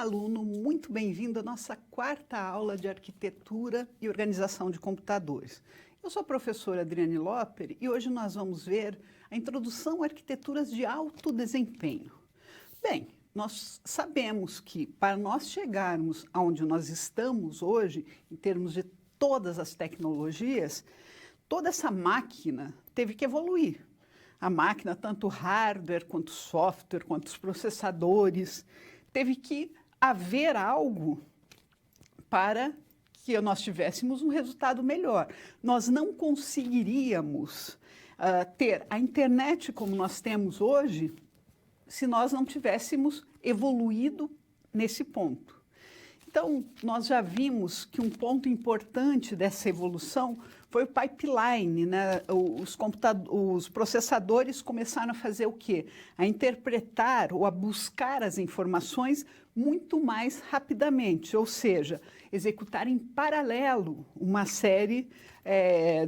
aluno, muito bem-vindo à nossa quarta aula de Arquitetura e Organização de Computadores. Eu sou a professora Adriane Loper e hoje nós vamos ver a introdução a arquiteturas de alto desempenho. Bem, nós sabemos que para nós chegarmos aonde nós estamos hoje, em termos de todas as tecnologias, toda essa máquina teve que evoluir. A máquina, tanto hardware, quanto software, quanto os processadores, teve que haver algo para que nós tivéssemos um resultado melhor. Nós não conseguiríamos ter a internet como nós temos hoje se nós não tivéssemos evoluído nesse ponto. Então, nós já vimos que um ponto importante dessa evolução foi o pipeline, né? Os processadores começaram a fazer o quê? A interpretar ou a buscar as informações muito mais rapidamente, ou seja, executar em paralelo uma série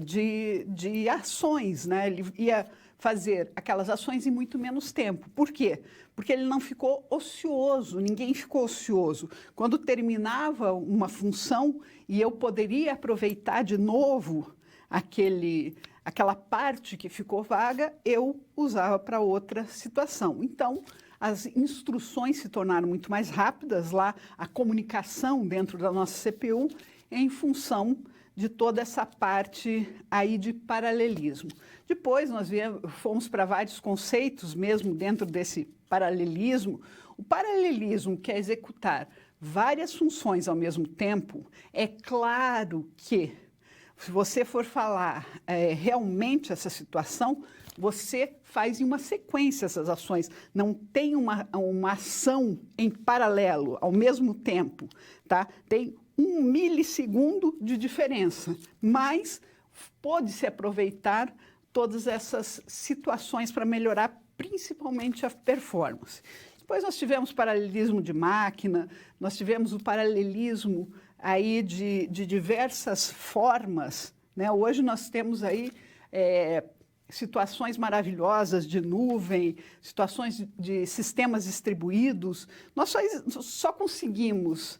de ações, né? Ele ia fazer aquelas ações em muito menos tempo. Por quê? Porque ele não ficou ocioso, ninguém ficou ocioso. Quando terminava uma função e eu poderia aproveitar de novo aquela parte que ficou vaga, eu usava para outra situação. Então, as instruções se tornaram muito mais rápidas lá, a comunicação dentro da nossa CPU, em função de toda essa parte aí de paralelismo. Depois nós fomos para vários conceitos mesmo dentro desse paralelismo. O paralelismo quer executar várias funções ao mesmo tempo. É claro que, se você for falar realmente essa situação, você faz em uma sequência essas ações. Não tem uma ação em paralelo ao mesmo tempo, tá? Tem 1 milissegundo de diferença, mas pode-se aproveitar todas essas situações para melhorar principalmente a performance. Depois nós tivemos paralelismo de máquina, nós tivemos o paralelismo aí de diversas formas, né? Hoje nós temos aí situações maravilhosas de nuvem, situações de sistemas distribuídos. Nós só conseguimos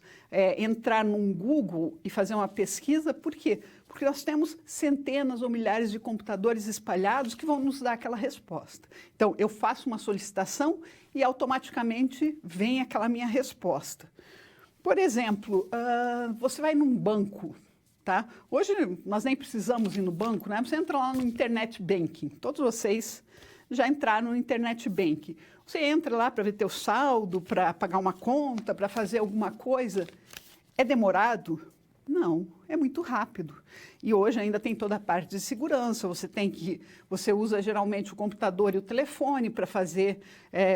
entrar num Google e fazer uma pesquisa, por quê? Porque nós temos centenas ou milhares de computadores espalhados que vão nos dar aquela resposta. Então, eu faço uma solicitação e automaticamente vem aquela minha resposta. Por exemplo, você vai num banco, tá? Hoje nós nem precisamos ir no banco, né? Você entra lá no Internet Banking. Todos vocês já entraram no Internet Banking. Você entra lá para ver teu saldo, para pagar uma conta, para fazer alguma coisa. É demorado? Não, é muito rápido. E hoje ainda tem toda a parte de segurança. Você usa geralmente o computador e o telefone para fazer.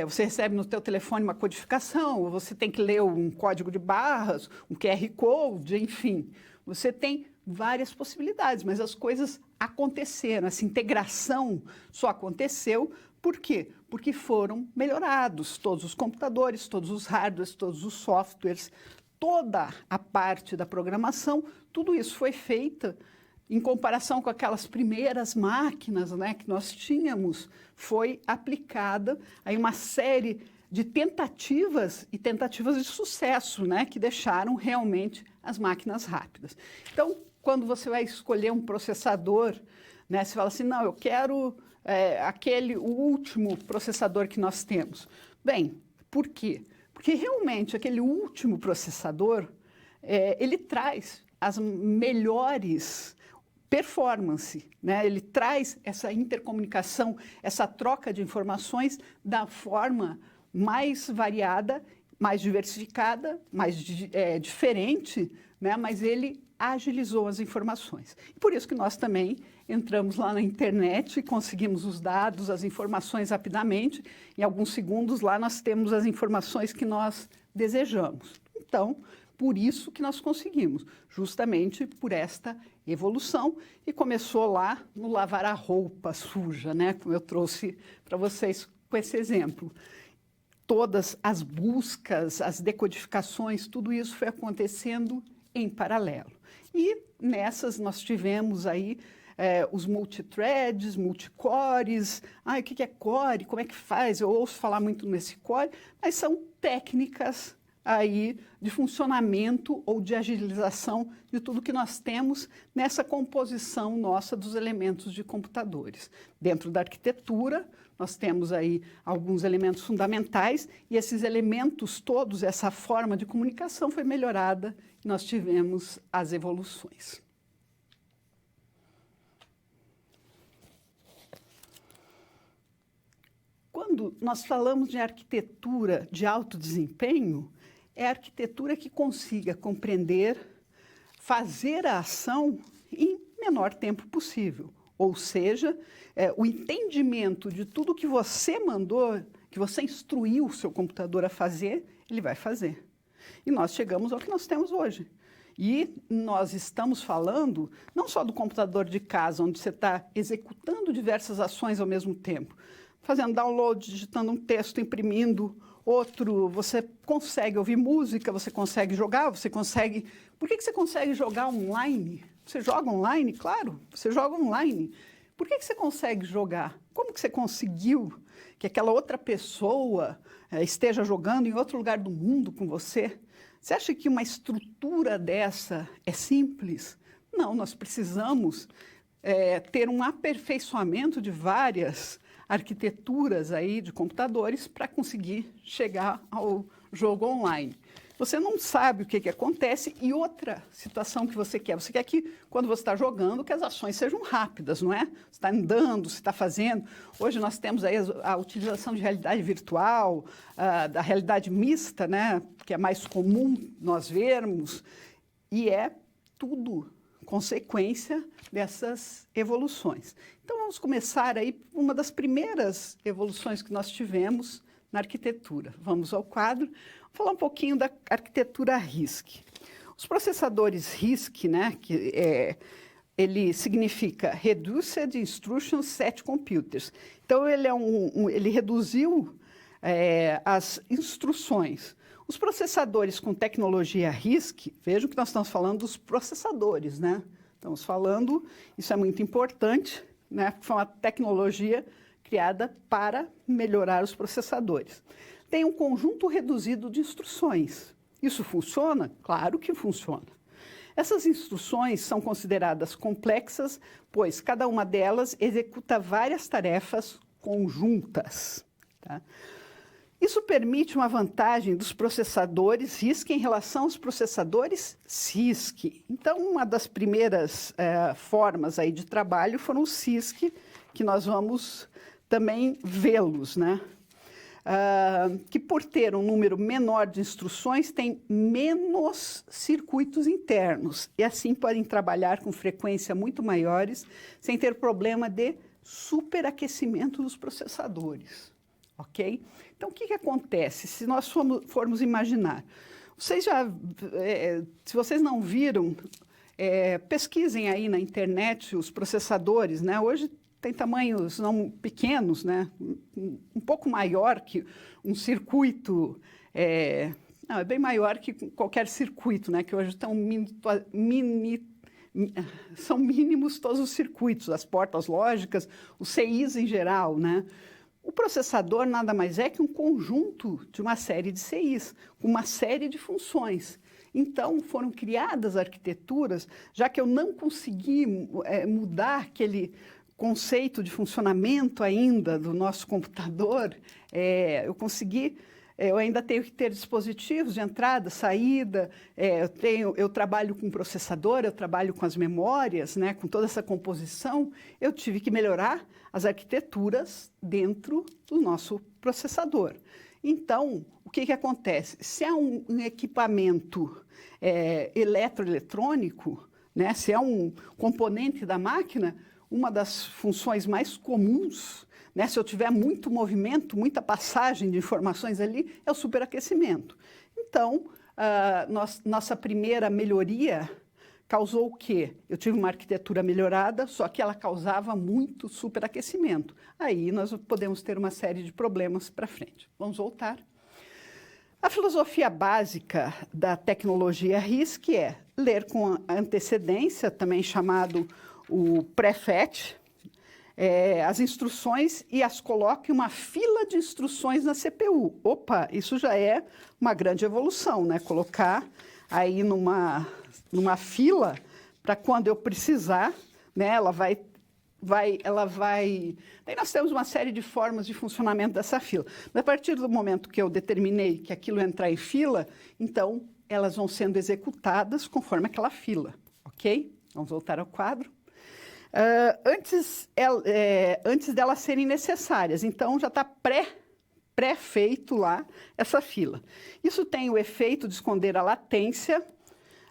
Você recebe no teu telefone uma codificação, ou você tem que ler um código de barras, um QR Code, enfim. Você tem várias possibilidades, mas as coisas aconteceram. Essa integração só aconteceu. Por quê? Porque foram melhorados todos os computadores, todos os hardwares, todos os softwares, toda a parte da programação, tudo isso foi feito em comparação com aquelas primeiras máquinas, né, que nós tínhamos, foi aplicada aí uma série de tentativas e tentativas de sucesso, né, que deixaram realmente as máquinas rápidas. Então, quando você vai escolher um processador, né, você fala assim, não, eu quero o último processador que nós temos. Bem, por quê? Porque realmente aquele último processador, ele traz as melhores performance, né? Ele traz essa intercomunicação, essa troca de informações da forma mais variada, mais diversificada, mais diferente, né? Mas ele agilizou as informações. E por isso que nós também entramos lá na internet e conseguimos os dados, as informações rapidamente. Em alguns segundos lá nós temos as informações que nós desejamos. Então, por isso que nós conseguimos, justamente por esta evolução. E começou lá no lavar a roupa suja, né? Como eu trouxe para vocês com esse exemplo. Todas as buscas, as decodificações, tudo isso foi acontecendo em paralelo. E nessas nós tivemos aí os multithreads, multicores. O que é core? Como é que faz? Eu ouço falar muito nesse core, mas são técnicas aí de funcionamento ou de agilização de tudo que nós temos nessa composição nossa dos elementos de computadores. Dentro da arquitetura, nós temos aí alguns elementos fundamentais e esses elementos todos, essa forma de comunicação foi melhorada e nós tivemos as evoluções. Quando nós falamos de arquitetura de alto desempenho, é a arquitetura que consiga compreender, fazer a ação em menor tempo possível. Ou seja, o entendimento de tudo que você mandou, que você instruiu o seu computador a fazer, ele vai fazer. E nós chegamos ao que nós temos hoje. E nós estamos falando não só do computador de casa, onde você está executando diversas ações ao mesmo tempo, fazendo download, digitando um texto, imprimindo outro, você consegue ouvir música, você consegue jogar, você consegue... Por que você consegue jogar online? Você joga online? Claro, você joga online. Por que você consegue jogar? Como que você conseguiu que aquela outra pessoa esteja jogando em outro lugar do mundo com você? Você acha que uma estrutura dessa é simples? Não, nós precisamos ter um aperfeiçoamento de várias arquiteturas aí de computadores para conseguir chegar ao jogo online. Você não sabe o que acontece e outra situação que você quer que quando você está jogando que as ações sejam rápidas, não é? Você está andando, você está fazendo. Hoje nós temos aí a utilização de realidade virtual, da realidade mista, né? Que é mais comum nós vermos e é tudo consequência dessas evoluções. Então, vamos começar aí uma das primeiras evoluções que nós tivemos na arquitetura. Vamos ao quadro, vou falar um pouquinho da arquitetura RISC. Os processadores RISC, né, ele significa Reduced Instruction Set Computers. Então, ele reduziu as instruções. Os processadores com tecnologia RISC, vejam que nós estamos falando dos processadores, né? Estamos falando, isso é muito importante, né? Foi uma tecnologia criada para melhorar os processadores. Tem um conjunto reduzido de instruções. Isso funciona? Claro que funciona. Essas instruções são consideradas complexas, pois cada uma delas executa várias tarefas conjuntas, tá? Isso permite uma vantagem dos processadores RISC em relação aos processadores CISC. Então, uma das primeiras formas aí de trabalho foram os CISC, que nós vamos também vê-los, né? Que por ter um número menor de instruções, tem menos circuitos internos e assim podem trabalhar com frequência muito maiores, sem ter problema de superaquecimento dos processadores. Ok? Então, o que acontece? Se nós formos imaginar, se vocês não viram, pesquisem aí na internet os processadores, né? Hoje tem tamanhos não pequenos, né? Um pouco maior que um circuito, não, é bem maior que qualquer circuito, né? Que hoje são mínimos todos os circuitos, as portas lógicas, os CIs em geral, né? O processador nada mais é que um conjunto de uma série de CIs, com uma série de funções. Então, foram criadas arquiteturas, já que eu não consegui mudar aquele conceito de funcionamento ainda do nosso computador, eu ainda tenho que ter dispositivos de entrada, saída, eu trabalho com processador, eu trabalho com as memórias, né, com toda essa composição, eu tive que melhorar as arquiteturas dentro do nosso processador. Então, o que acontece? Se é um equipamento eletroeletrônico, né, se é um componente da máquina, uma das funções mais comuns, né, se eu tiver muito movimento, muita passagem de informações ali, é o superaquecimento. Então, nossa primeira melhoria causou o quê? Eu tive uma arquitetura melhorada, só que ela causava muito superaquecimento. Aí nós podemos ter uma série de problemas para frente. Vamos voltar. A filosofia básica da tecnologia RISC é ler com antecedência, também chamado o pré-fetch, as instruções e as coloca em uma fila de instruções na CPU. Opa, isso já é uma grande evolução, né? Colocar aí numa fila para quando eu precisar, né? Ela vai. Daí nós temos uma série de formas de funcionamento dessa fila. Mas a partir do momento que eu determinei que aquilo entrar em fila, então elas vão sendo executadas conforme aquela fila, ok? Vamos voltar ao quadro. Antes delas serem necessárias, então já está pré-feito lá essa fila. Isso tem o efeito de esconder a latência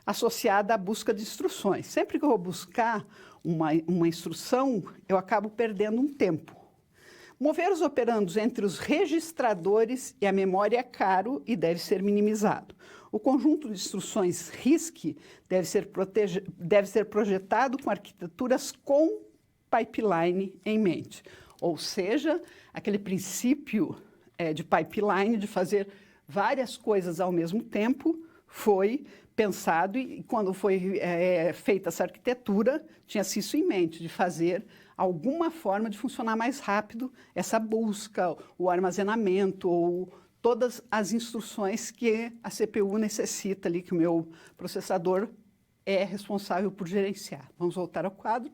associada à busca de instruções. Sempre que eu vou buscar uma instrução, eu acabo perdendo um tempo. Mover os operandos entre os registradores e a memória é caro e deve ser minimizado. O conjunto de instruções RISC deve ser projetado com arquiteturas com pipeline em mente. Ou seja, aquele princípio de pipeline, de fazer várias coisas ao mesmo tempo, foi pensado e quando foi feita essa arquitetura, tinha-se isso em mente, de fazer alguma forma de funcionar mais rápido essa busca, o armazenamento ou todas as instruções que a CPU necessita ali, que o meu processador é responsável por gerenciar. Vamos voltar ao quadro.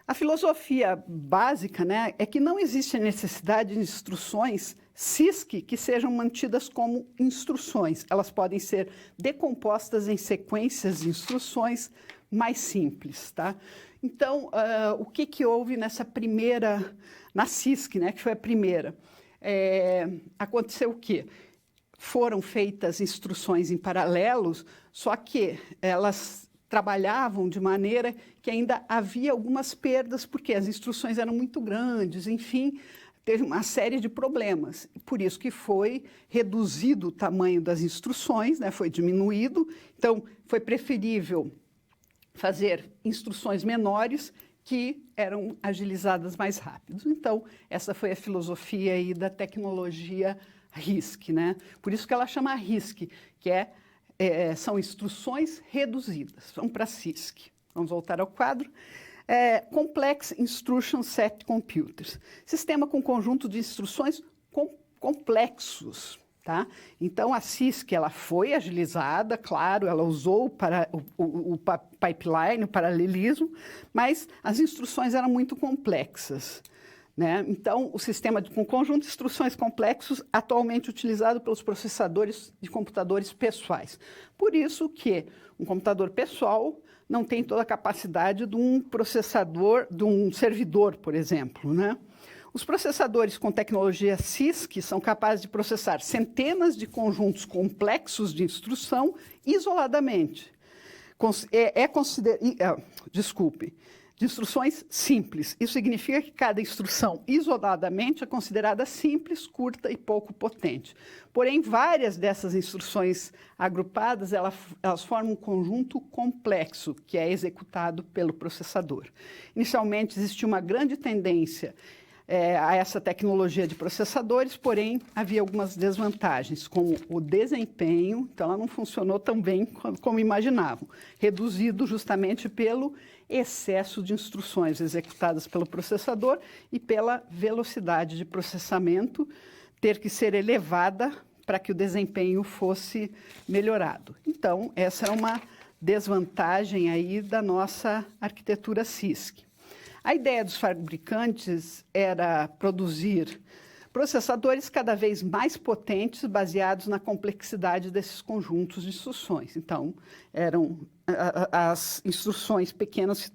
A filosofia básica, né, é que não existe a necessidade de instruções CISC que sejam mantidas como instruções. Elas podem ser decompostas em sequências de instruções mais simples, tá? Então, o que houve nessa primeira, na CISC, né, que foi a primeira? Aconteceu o quê? Foram feitas instruções em paralelos, só que elas trabalhavam de maneira que ainda havia algumas perdas, porque as instruções eram muito grandes, enfim, teve uma série de problemas. Por isso que foi reduzido o tamanho das instruções, né, foi diminuído. Então, foi preferível fazer instruções menores que eram agilizadas mais rápido. Então, essa foi a filosofia aí da tecnologia RISC, né? Por isso que ela chama RISC, que são instruções reduzidas. Vamos para CISC. Vamos voltar ao quadro. Complex Instruction Set Computers. Sistema com conjunto de instruções complexos. Tá? Então, a CISC ela foi agilizada, claro, ela usou para o pipeline, o paralelismo, mas as instruções eram muito complexas. Né? Então, o sistema com conjunto de instruções complexos atualmente utilizado pelos processadores de computadores pessoais. Por isso que um computador pessoal não tem toda a capacidade de um processador, de um servidor, por exemplo, né? Os processadores com tecnologia CISC são capazes de processar centenas de conjuntos complexos de instrução isoladamente. De instruções simples. Isso significa que cada instrução isoladamente é considerada simples, curta e pouco potente. Porém, várias dessas instruções agrupadas, elas formam um conjunto complexo que é executado pelo processador. Inicialmente, existia uma grande tendência a essa tecnologia de processadores, porém, havia algumas desvantagens, como o desempenho, então ela não funcionou tão bem como imaginavam, reduzido justamente pelo excesso de instruções executadas pelo processador e pela velocidade de processamento ter que ser elevada para que o desempenho fosse melhorado. Então, essa é uma desvantagem aí da nossa arquitetura CISC. A ideia dos fabricantes era produzir processadores cada vez mais potentes, baseados na complexidade desses conjuntos de instruções. Então, as instruções pequenas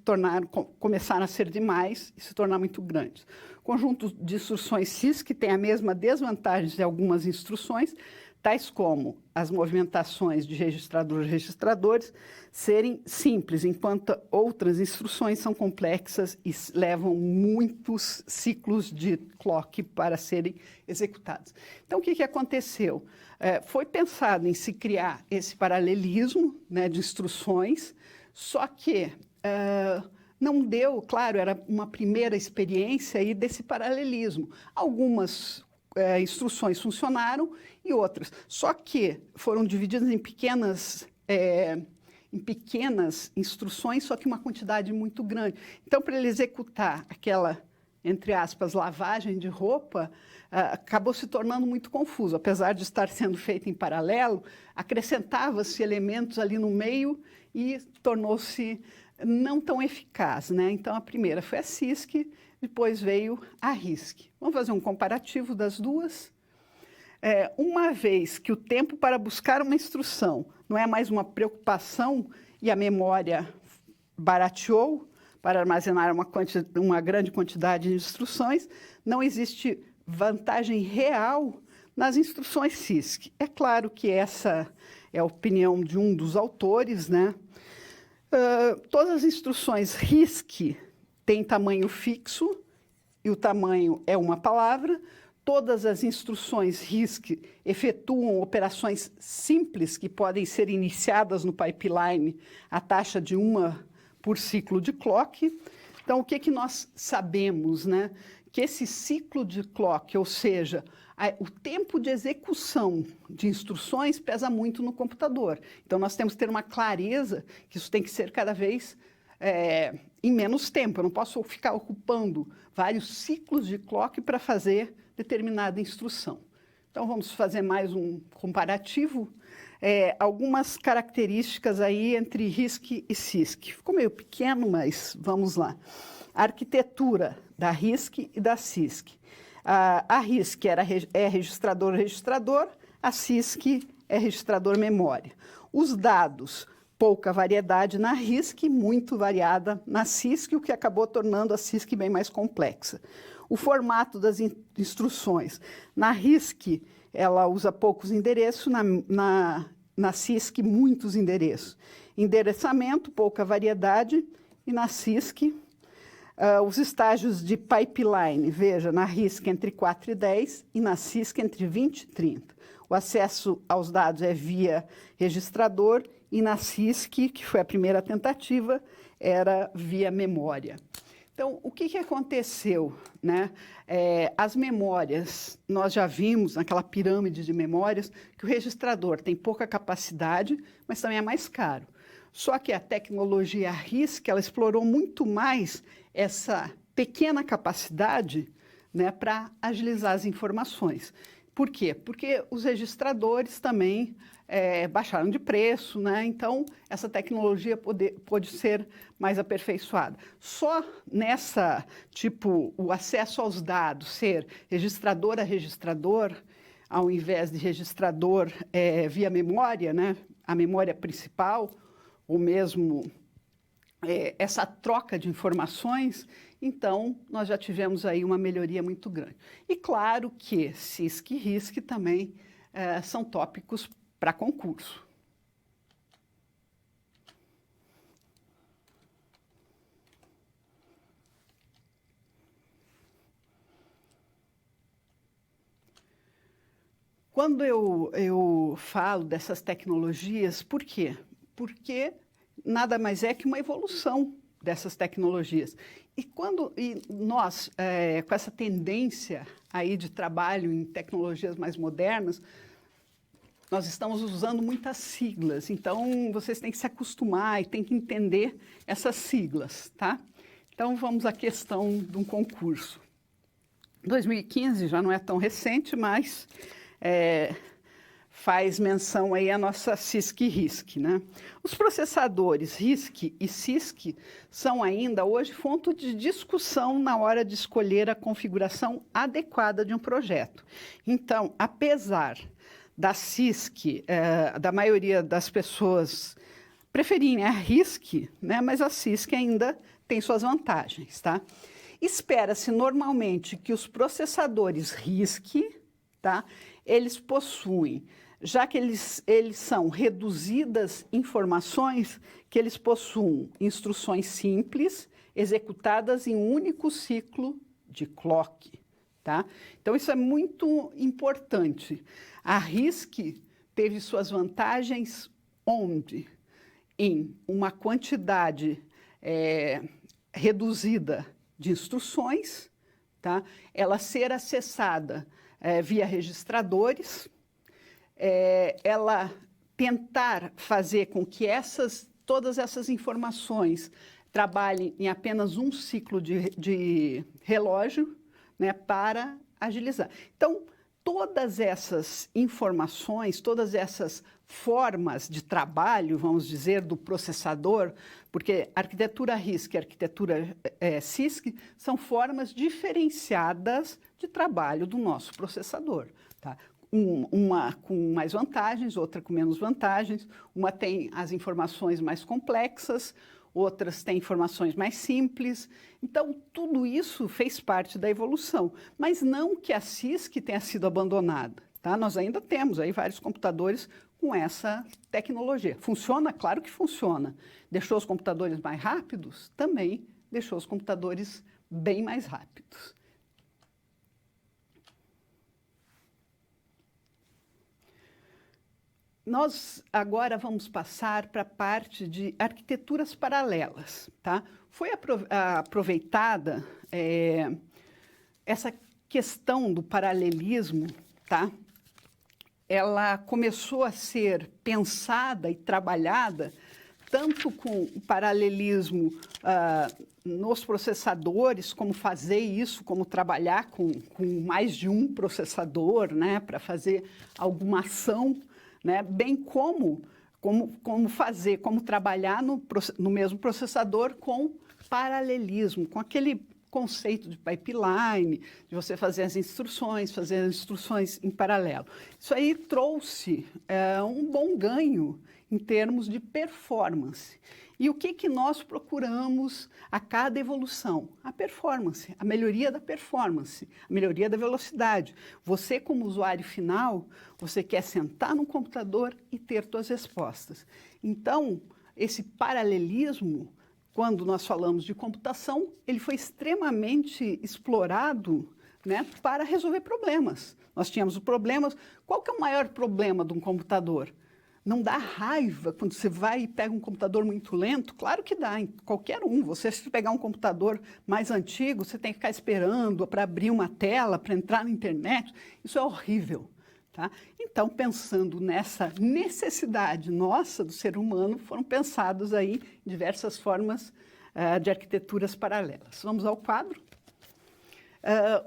começaram a ser demais e se tornar muito grandes. O conjunto de instruções CISC tem a mesma desvantagem de algumas instruções, tais como as movimentações de registradores serem simples, enquanto outras instruções são complexas e levam muitos ciclos de clock para serem executados. Então, o que aconteceu? Foi pensado em se criar esse paralelismo, né, de instruções, só que não deu, claro, era uma primeira experiência aí desse paralelismo. Algumas instruções funcionaram e outras. Só que foram divididas em pequenas em pequenas instruções, só que uma quantidade muito grande. Então, para ele executar aquela, entre aspas, lavagem de roupa, acabou se tornando muito confuso. Apesar de estar sendo feito em paralelo, acrescentava-se elementos ali no meio e tornou-se não tão eficaz, né? Então, a primeira foi a CISC, depois veio a RISC. Vamos fazer um comparativo das duas. Uma vez que o tempo para buscar uma instrução não é mais uma preocupação e a memória barateou para armazenar uma grande quantidade de instruções, não existe vantagem real nas instruções CISC. É claro que essa é a opinião de um dos autores, né? Todas as instruções RISC têm tamanho fixo, e o tamanho é uma palavra. Todas as instruções RISC efetuam operações simples que podem ser iniciadas no pipeline à taxa de 1 por ciclo de clock. Então, o que nós sabemos, né? Que esse ciclo de clock, ou seja, o tempo de execução de instruções pesa muito no computador. Então, nós temos que ter uma clareza que isso tem que ser cada vez em menos tempo. Eu não posso ficar ocupando vários ciclos de clock para fazer determinada instrução. Então, vamos fazer mais um comparativo. Algumas características aí entre RISC e CISC. Ficou meio pequeno, mas vamos lá. A arquitetura da RISC e da CISC. A RISC é registrador-registrador, a CISC é registrador-memória. Os dados, pouca variedade na RISC, muito variada na CISC, o que acabou tornando a CISC bem mais complexa. O formato das instruções. Na RISC, ela usa poucos endereços, na CISC, muitos endereços. Endereçamento, pouca variedade, e na CISC, os estágios de pipeline, veja, na RISC entre 4 e 10 e na CISC entre 20 e 30. O acesso aos dados é via registrador e na CISC, que foi a primeira tentativa, era via memória. Então, o que aconteceu, né? As memórias, nós já vimos naquela pirâmide de memórias que o registrador tem pouca capacidade, mas também é mais caro. Só que a tecnologia RISC, ela explorou muito mais essa pequena capacidade, né, para agilizar as informações. Por quê? Porque os registradores também baixaram de preço, né? Então, essa tecnologia pode ser mais aperfeiçoada. Só nessa, o acesso aos dados ser registrador a registrador, ao invés de registrador via memória, né? A memória principal, ou mesmo essa troca de informações, então, nós já tivemos aí uma melhoria muito grande. E claro que CISC e RISC também são tópicos para concurso. Quando eu falo dessas tecnologias, por quê? Porque nada mais é que uma evolução dessas tecnologias. E nós, com essa tendência aí de trabalho em tecnologias mais modernas, nós estamos usando muitas siglas. Então, vocês têm que se acostumar e têm que entender essas siglas, tá? Então, vamos à questão de um concurso. 2015 já não é tão recente, mas faz menção aí à nossa CISC e RISC, né? Os processadores RISC e CISC são ainda hoje fonte de discussão na hora de escolher a configuração adequada de um projeto. Então, apesar da CISC, da maioria das pessoas preferirem a RISC, né? Mas a CISC ainda tem suas vantagens, tá? Espera-se normalmente que os processadores RISC, tá? Eles possuem, já que eles são reduzidas informações, que eles possuem instruções simples, executadas em um único ciclo de clock, tá? Então, isso é muito importante. A RISC teve suas vantagens onde? Em uma quantidade reduzida de instruções, tá? Ela ser acessada via registradores, ela tentar fazer com que essas todas essas informações trabalhem em apenas um ciclo de relógio, né, para agilizar. Então, todas essas informações, todas essas formas de trabalho, vamos dizer, do processador, porque a arquitetura RISC e a arquitetura CISC são formas diferenciadas de trabalho do nosso processador, tá? Uma com mais vantagens, outra com menos vantagens, uma tem as informações mais complexas, outras têm informações mais simples. Então, tudo isso fez parte da evolução, mas não que a CISC tenha sido abandonada, tá? Nós ainda temos aí vários computadores com essa tecnologia. Funciona? Claro que funciona. Deixou os computadores mais rápidos? Também deixou os computadores bem mais rápidos. Nós agora vamos passar para a parte de arquiteturas paralelas, tá? Foi aproveitada essa questão do paralelismo, tá? Ela começou a ser pensada e trabalhada tanto com o paralelismo nos processadores, como fazer isso, como trabalhar com mais de um processador, né, para fazer alguma ação, né, bem como trabalhar no mesmo processador com paralelismo, com aquele conceito de pipeline, de você fazer as instruções em paralelo. Isso aí trouxe um bom ganho em termos de performance. E o que nós procuramos a cada evolução? A performance, a melhoria da performance, a melhoria da velocidade. Você, como usuário final, você quer sentar no computador e ter suas respostas. Então, esse paralelismo, quando nós falamos de computação, ele foi extremamente explorado, né, para resolver problemas. Nós tínhamos problemas. Qual que é o maior problema de um computador? Não dá raiva quando você vai e pega um computador muito lento? Claro que dá, em qualquer um. Você, se pegar um computador mais antigo, você tem que ficar esperando para abrir uma tela, para entrar na internet. Isso é horrível, tá? Então, pensando nessa necessidade nossa do ser humano, foram pensados aí diversas formas de arquiteturas paralelas. Vamos ao quadro.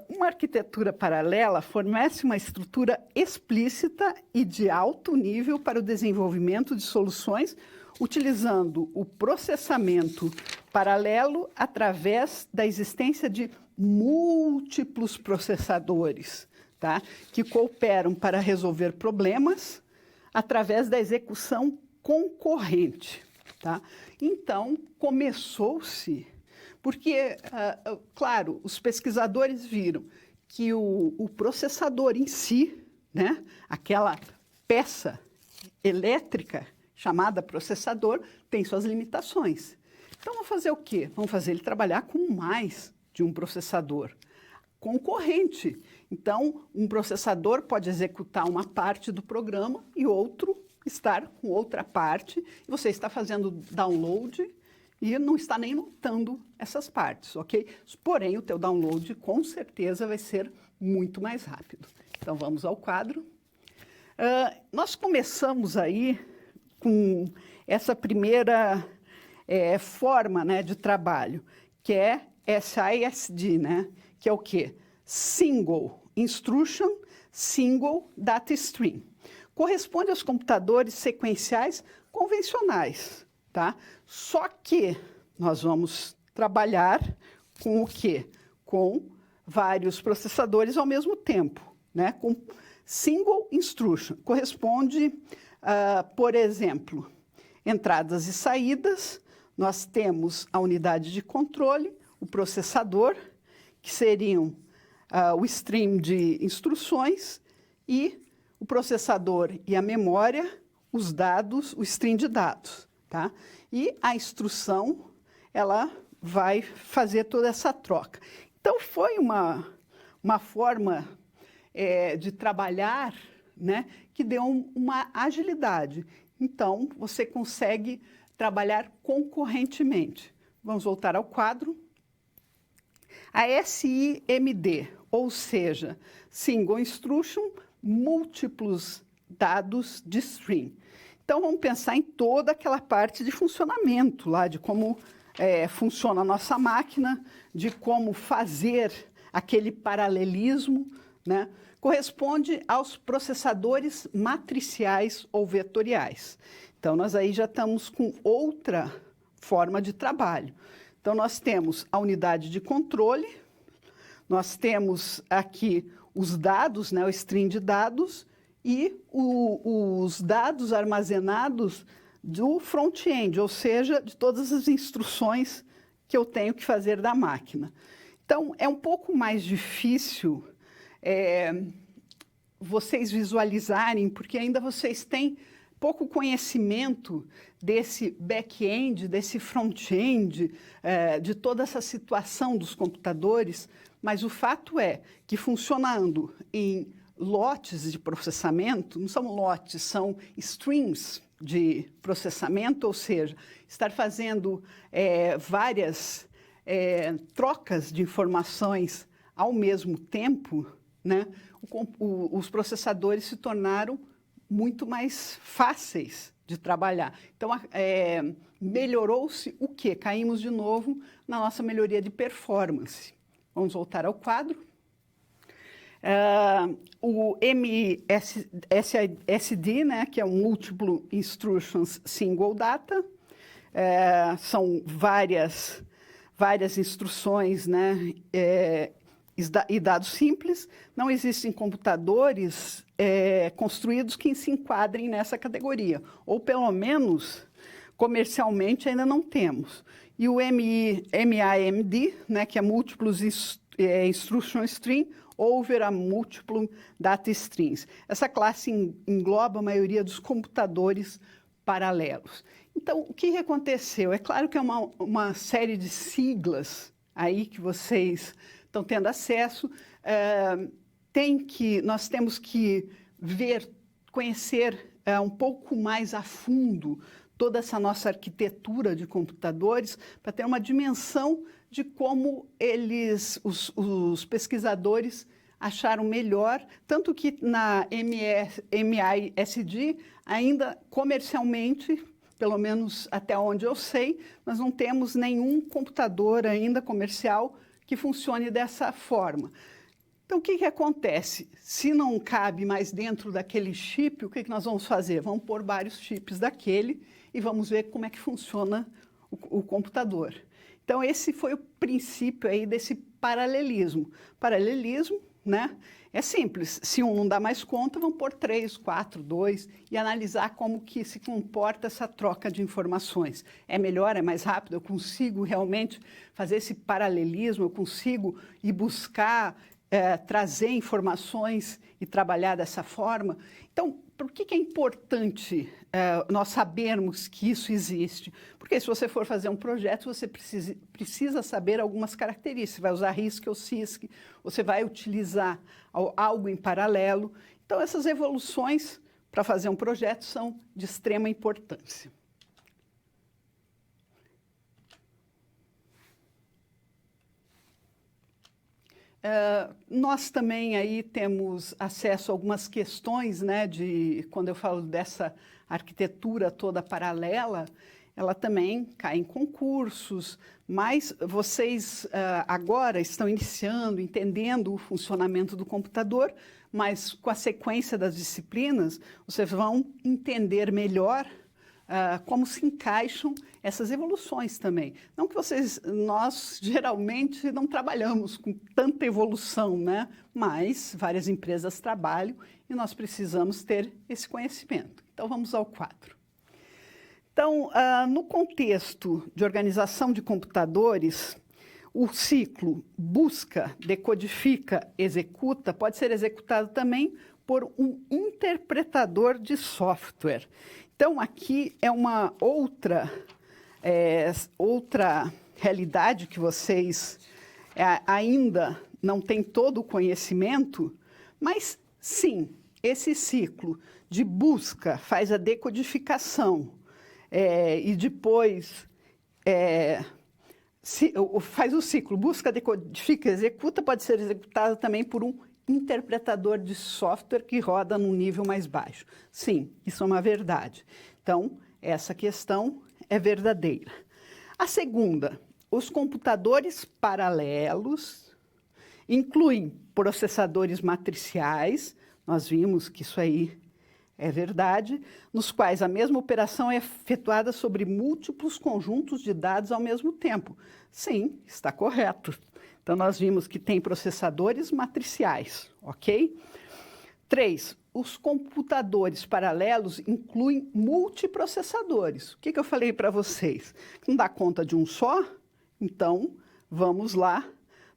Uma arquitetura paralela fornece uma estrutura explícita e de alto nível para o desenvolvimento de soluções utilizando o processamento paralelo através da existência de múltiplos processadores, tá, que cooperam para resolver problemas através da execução concorrente. Tá? Então, começou-se... Porque, claro, os pesquisadores viram que o processador em si, né, aquela peça elétrica chamada processador, tem suas limitações. Então, vamos fazer o quê? Vamos fazer ele trabalhar com mais de um processador concorrente. Então, um processador pode executar uma parte do programa e outro estar com outra parte, e você está fazendo download e não está nem notando essas partes, ok? Porém, o teu download, com certeza, vai ser muito mais rápido. Então, vamos ao quadro. Nós começamos aí com essa primeira forma, né, de trabalho, que é SISD, né? Que é o quê? Single Instruction, Single Data Stream. Corresponde aos computadores sequenciais convencionais, tá? Só que nós vamos trabalhar com o quê? Com vários processadores ao mesmo tempo, né? Com single instruction. Corresponde, por exemplo, entradas e saídas. Nós temos a unidade de controle, o processador, que seriam o stream de instruções, e o processador e a memória, os dados, o stream de dados. Tá? E a instrução, ela vai fazer toda essa troca. Então, foi uma forma de trabalhar, né, que deu uma agilidade. Então, você consegue trabalhar concorrentemente. Vamos voltar ao quadro. A SIMD, ou seja, Single Instruction, múltiplos dados de stream. Então, vamos pensar em toda aquela parte de funcionamento lá, de como funciona a nossa máquina, de como fazer aquele paralelismo, né? Corresponde aos processadores matriciais ou vetoriais. Então, nós aí já estamos com outra forma de trabalho. Então, nós temos a unidade de controle, nós temos aqui os dados, né, o string de dados, e os dados armazenados do front-end, ou seja, de todas as instruções que eu tenho que fazer da máquina. Então, é um pouco mais difícil vocês visualizarem, porque ainda vocês têm pouco conhecimento desse back-end, desse front-end, de toda essa situação dos computadores, mas o fato é que funcionando em lotes de processamento, não são lotes, são streams de processamento, ou seja, estar fazendo várias trocas de informações ao mesmo tempo, né? Os processadores se tornaram muito mais fáceis de trabalhar. Então, melhorou-se o quê? Caímos de novo na nossa melhoria de performance. Vamos voltar ao quadro. O MSD, né, que é o Multiple Instructions Single Data, são várias instruções, né, e dados simples. Não existem computadores construídos que se enquadrem nessa categoria, ou pelo menos comercialmente ainda não temos. E o MIMD, né, que é Múltiplos Instruction String, over a Multiple Data Strings. Essa classe engloba a maioria dos computadores paralelos. Então, o que aconteceu? É claro que é uma série de siglas aí que vocês estão tendo acesso. Nós temos que conhecer um pouco mais a fundo toda essa nossa arquitetura de computadores para ter uma dimensão de como os pesquisadores acharam melhor, tanto que na MISD, ainda comercialmente, pelo menos até onde eu sei, nós não temos nenhum computador ainda comercial que funcione dessa forma. Então, o que acontece? Se não cabe mais dentro daquele chip, o que nós vamos fazer? Vamos pôr vários chips daquele e vamos ver como é que funciona o computador. Então, esse foi o princípio aí desse paralelismo. Paralelismo, né? É simples. Se um não dá mais conta, vamos pôr 3, 4, 2 e analisar como que se comporta essa troca de informações. É melhor, é mais rápido, eu consigo realmente fazer esse paralelismo, eu consigo ir buscar trazer informações e trabalhar dessa forma. Então, por que é importante nós sabermos que isso existe? Porque se você for fazer um projeto, você precisa saber algumas características. Você vai usar RISC ou CISC, você vai utilizar algo em paralelo. Então, essas evoluções para fazer um projeto são de extrema importância. Nós também aí temos acesso a algumas questões, né, quando eu falo dessa arquitetura toda paralela, ela também cai em concursos, mas vocês agora estão iniciando, entendendo o funcionamento do computador, mas com a sequência das disciplinas, vocês vão entender melhor como se encaixam essas evoluções também. Não que nós geralmente não trabalhamos com tanta evolução, né? Mas várias empresas trabalham e nós precisamos ter esse conhecimento. Então, vamos ao quadro. Então, no contexto de organização de computadores, o ciclo busca, decodifica, executa pode ser executado também por um interpretador de software. Então, aqui é uma outra realidade que vocês ainda não têm todo o conhecimento, mas, sim, esse ciclo de busca faz a decodificação e depois faz o ciclo busca, decodifica, executa, pode ser executado também por um interpretador de software que roda num nível mais baixo. Sim, isso é uma verdade. Então, essa questão é verdadeira. A segunda, os computadores paralelos incluem processadores matriciais, nós vimos que isso aí é verdade, nos quais a mesma operação é efetuada sobre múltiplos conjuntos de dados ao mesmo tempo. Sim, está correto. Então, nós vimos que tem processadores matriciais, ok? 3. Os computadores paralelos incluem multiprocessadores. O que eu falei para vocês? Não dá conta de um só? Então, vamos lá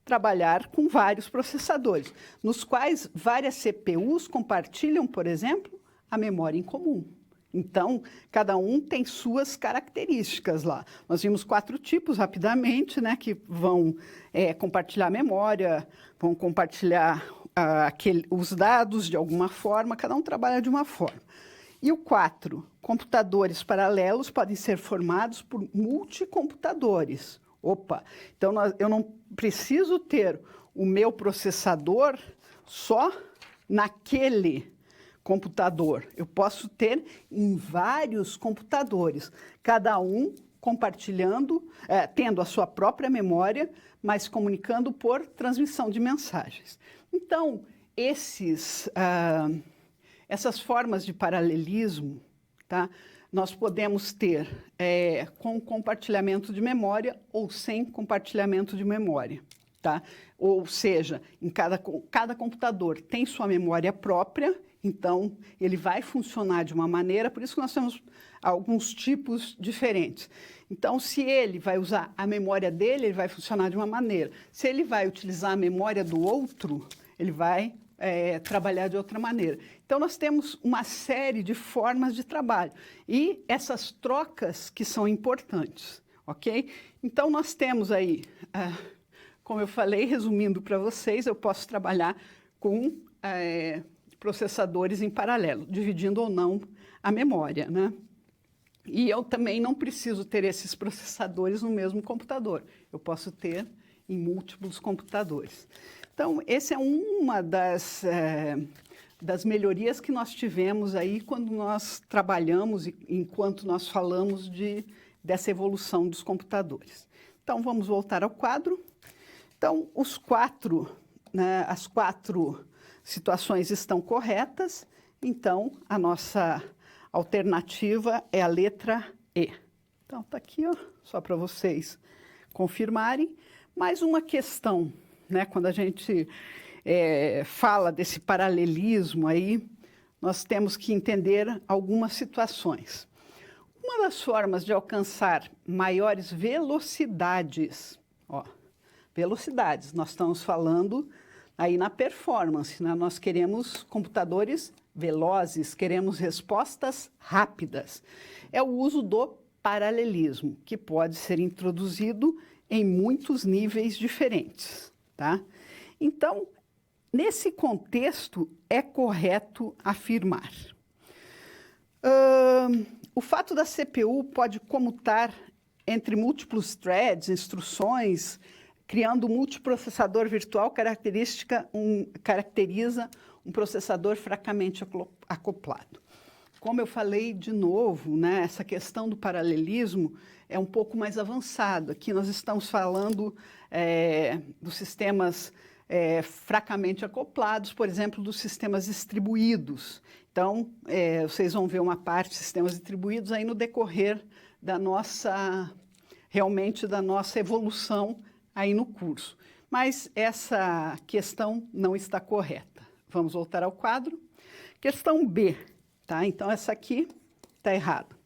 trabalhar com vários processadores, nos quais várias CPUs compartilham, por exemplo, a memória em comum. Então, cada um tem suas características lá. Nós vimos 4 tipos rapidamente, né, que vão compartilhar a memória, vão compartilhar os dados de alguma forma, cada um trabalha de uma forma. E o 4, computadores paralelos podem ser formados por multicomputadores. Opa, então eu não preciso ter o meu processador só naquele computador. Eu posso ter em vários computadores, cada um compartilhando, tendo a sua própria memória, mas comunicando por transmissão de mensagens. Então, essas formas de paralelismo, tá, nós podemos ter com compartilhamento de memória ou sem compartilhamento de memória. Tá? Ou seja, cada computador tem sua memória própria, então ele vai funcionar de uma maneira, por isso que nós temos alguns tipos diferentes. Então, se ele vai usar a memória dele, ele vai funcionar de uma maneira. Se ele vai utilizar a memória do outro, ele vai trabalhar de outra maneira. Então, nós temos uma série de formas de trabalho e essas trocas que são importantes, ok? Então, nós temos aí, como eu falei, resumindo para vocês, eu posso trabalhar com processadores em paralelo, dividindo ou não a memória, né? E eu também não preciso ter esses processadores no mesmo computador. Eu posso ter em múltiplos computadores. Então, essa é uma das melhorias que nós tivemos aí quando nós trabalhamos, enquanto nós falamos dessa evolução dos computadores. Então, vamos voltar ao quadro. Então, as 4 situações estão corretas, então a nossa alternativa é a letra E. Então, está aqui, ó, só para vocês confirmarem. Mais uma questão, né, quando a gente fala desse paralelismo aí, nós temos que entender algumas situações. Uma das formas de alcançar maiores velocidades, velocidades, nós estamos falando aí na performance, né? Nós queremos computadores velozes, queremos respostas rápidas. É o uso do paralelismo, que pode ser introduzido em muitos níveis diferentes, tá? Então, nesse contexto, é correto afirmar. O fato da CPU pode comutar entre múltiplos threads, instruções, criando um multiprocessador virtual caracteriza um processador fracamente acoplado. Como eu falei de novo, né, essa questão do paralelismo é um pouco mais avançada. Aqui nós estamos falando dos sistemas fracamente acoplados, por exemplo, dos sistemas distribuídos. Então, vocês vão ver uma parte de sistemas distribuídos aí no decorrer da nossa evolução aí no curso. Mas essa questão não está correta. Vamos voltar ao quadro. Questão B, tá? Então, essa aqui está errada.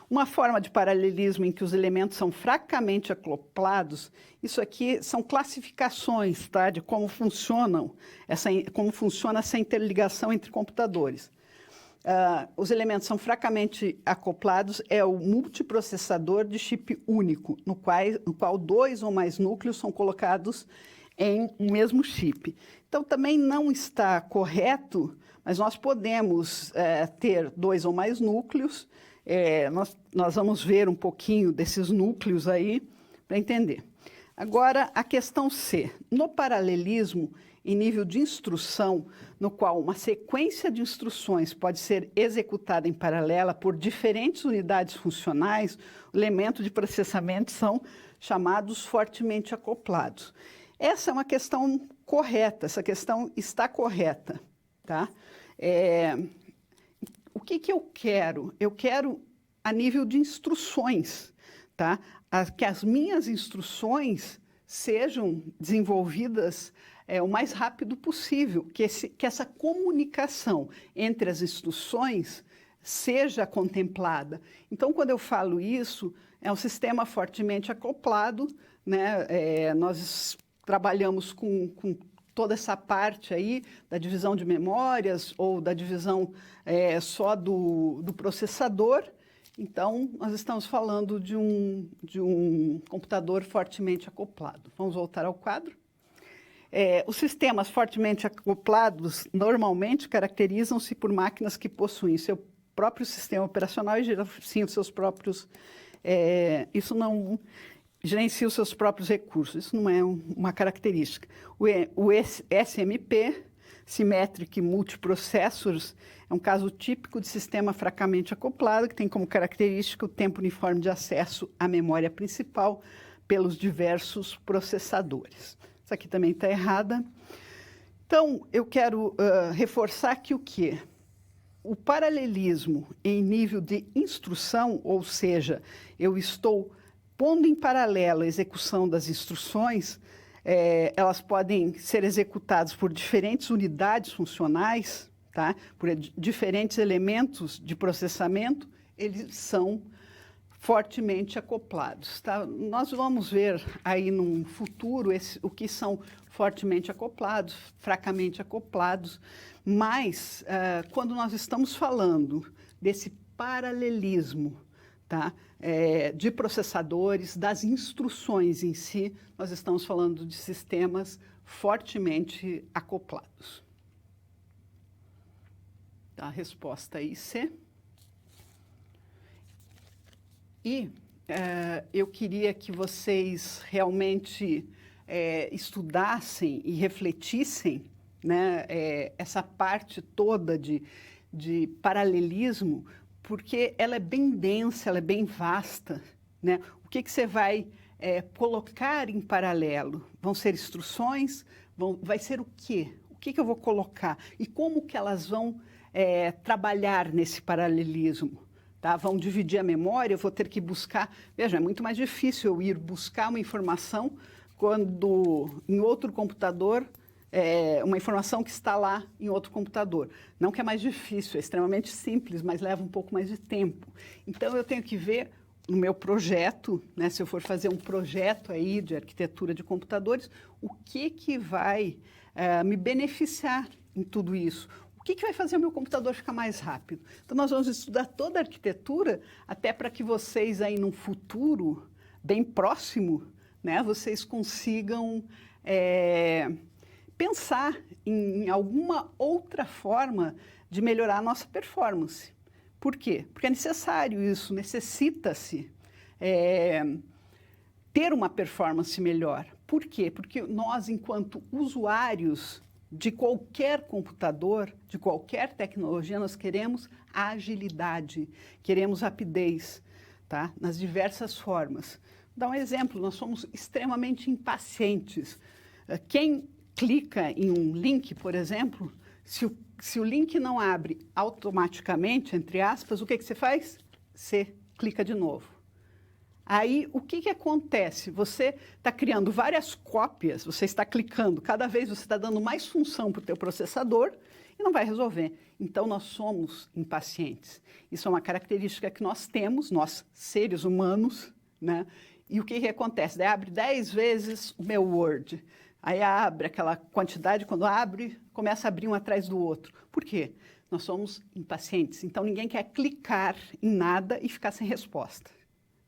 Uma forma de paralelismo em que os elementos são fracamente acoplados, isso aqui são classificações, tá? De como funciona essa interligação entre computadores. Os elementos são fracamente acoplados, é o multiprocessador de chip único, no qual 2 ou mais núcleos são colocados em um mesmo chip. Então, também não está correto, mas nós podemos ter 2 ou mais núcleos. Nós vamos ver um pouquinho desses núcleos aí para entender. Agora, a questão C. No paralelismo, em nível de instrução, no qual uma sequência de instruções pode ser executada em paralela por diferentes unidades funcionais, o elemento de processamento são chamados fortemente acoplados. Essa é uma questão correta, essa questão está correta, tá? O que eu quero? Eu quero a nível de instruções, tá? Que as minhas instruções sejam desenvolvidas o mais rápido possível, que essa comunicação entre as instruções seja contemplada. Então, quando eu falo isso, é um sistema fortemente acoplado, né? Nós trabalhamos com toda essa parte aí da divisão de memórias ou da divisão só do processador. Então, nós estamos falando de um computador fortemente acoplado. Vamos voltar ao quadro. Os sistemas fortemente acoplados normalmente caracterizam-se por máquinas que possuem seu próprio sistema operacional e gerenciam seus próprios... gerencia os seus próprios recursos. Isso não é uma característica. O SMP, Symmetric Multiprocessors, é um caso típico de sistema fracamente acoplado, que tem como característica o tempo uniforme de acesso à memória principal pelos diversos processadores. Isso aqui também está errada. Então, eu quero reforçar que o quê? O paralelismo em nível de instrução, ou seja, eu estou pondo em paralelo a execução das instruções, elas podem ser executadas por diferentes unidades funcionais, tá? Por diferentes elementos de processamento, eles são fortemente acoplados. Tá? Nós vamos ver aí no futuro o que são fortemente acoplados, fracamente acoplados, mas quando nós estamos falando desse paralelismo, tá? De processadores, das instruções em si, nós estamos falando de sistemas fortemente acoplados. Tá? A resposta aí, C. E eu queria que vocês realmente estudassem e refletissem, né, essa parte toda de paralelismo, porque ela é bem densa, ela é bem vasta, né? O que você vai colocar em paralelo? Vão ser instruções? Vai ser o quê? O que eu vou colocar? E como que elas vão trabalhar nesse paralelismo? Tá? Vão dividir a memória, eu vou ter que buscar... Veja, é muito mais difícil eu ir buscar uma informação quando em outro computador... uma informação que está lá em outro computador. Não que é mais difícil, é extremamente simples, mas leva um pouco mais de tempo. Então, eu tenho que ver no meu projeto, né, se eu for fazer um projeto aí de arquitetura de computadores, o que vai me beneficiar em tudo isso? O que vai fazer o meu computador ficar mais rápido? Então, nós vamos estudar toda a arquitetura, até para que vocês aí num futuro bem próximo, né, vocês consigam... pensar em alguma outra forma de melhorar a nossa performance. Por quê? Porque é necessário isso, necessita-se ter uma performance melhor. Por quê? Porque nós, enquanto usuários de qualquer computador, de qualquer tecnologia, nós queremos agilidade, queremos rapidez, tá? Nas diversas formas. Vou dar um exemplo, nós somos extremamente impacientes. Quem clica em um link, por exemplo, se o link não abre automaticamente, entre aspas, o que você faz? Você clica de novo. Aí, o que acontece? Você está criando várias cópias, você está clicando, cada vez você está dando mais função para o teu processador e não vai resolver. Então, nós somos impacientes. Isso é uma característica que nós temos, nós, seres humanos, né? E o que acontece? Daí abre 10 vezes o meu Word. Aí abre aquela quantidade, quando abre, começa a abrir um atrás do outro. Por quê? Nós somos impacientes, então ninguém quer clicar em nada e ficar sem resposta.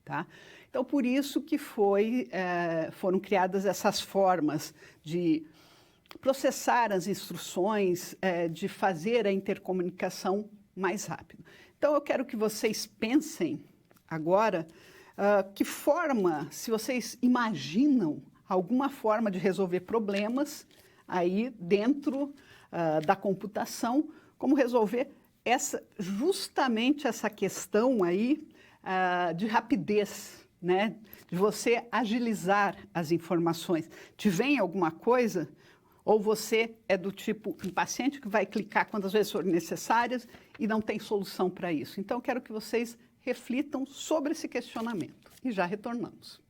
Tá? Então, por isso que foram criadas essas formas de processar as instruções, de fazer a intercomunicação mais rápido. Então, eu quero que vocês pensem agora que forma, se vocês imaginam alguma forma de resolver problemas aí dentro da computação, como resolver justamente essa questão aí de rapidez, né? De você agilizar as informações. Te vem alguma coisa, ou você é do tipo impaciente que vai clicar quantas vezes forem necessárias e não tem solução para isso. Então, quero que vocês reflitam sobre esse questionamento. E já retornamos.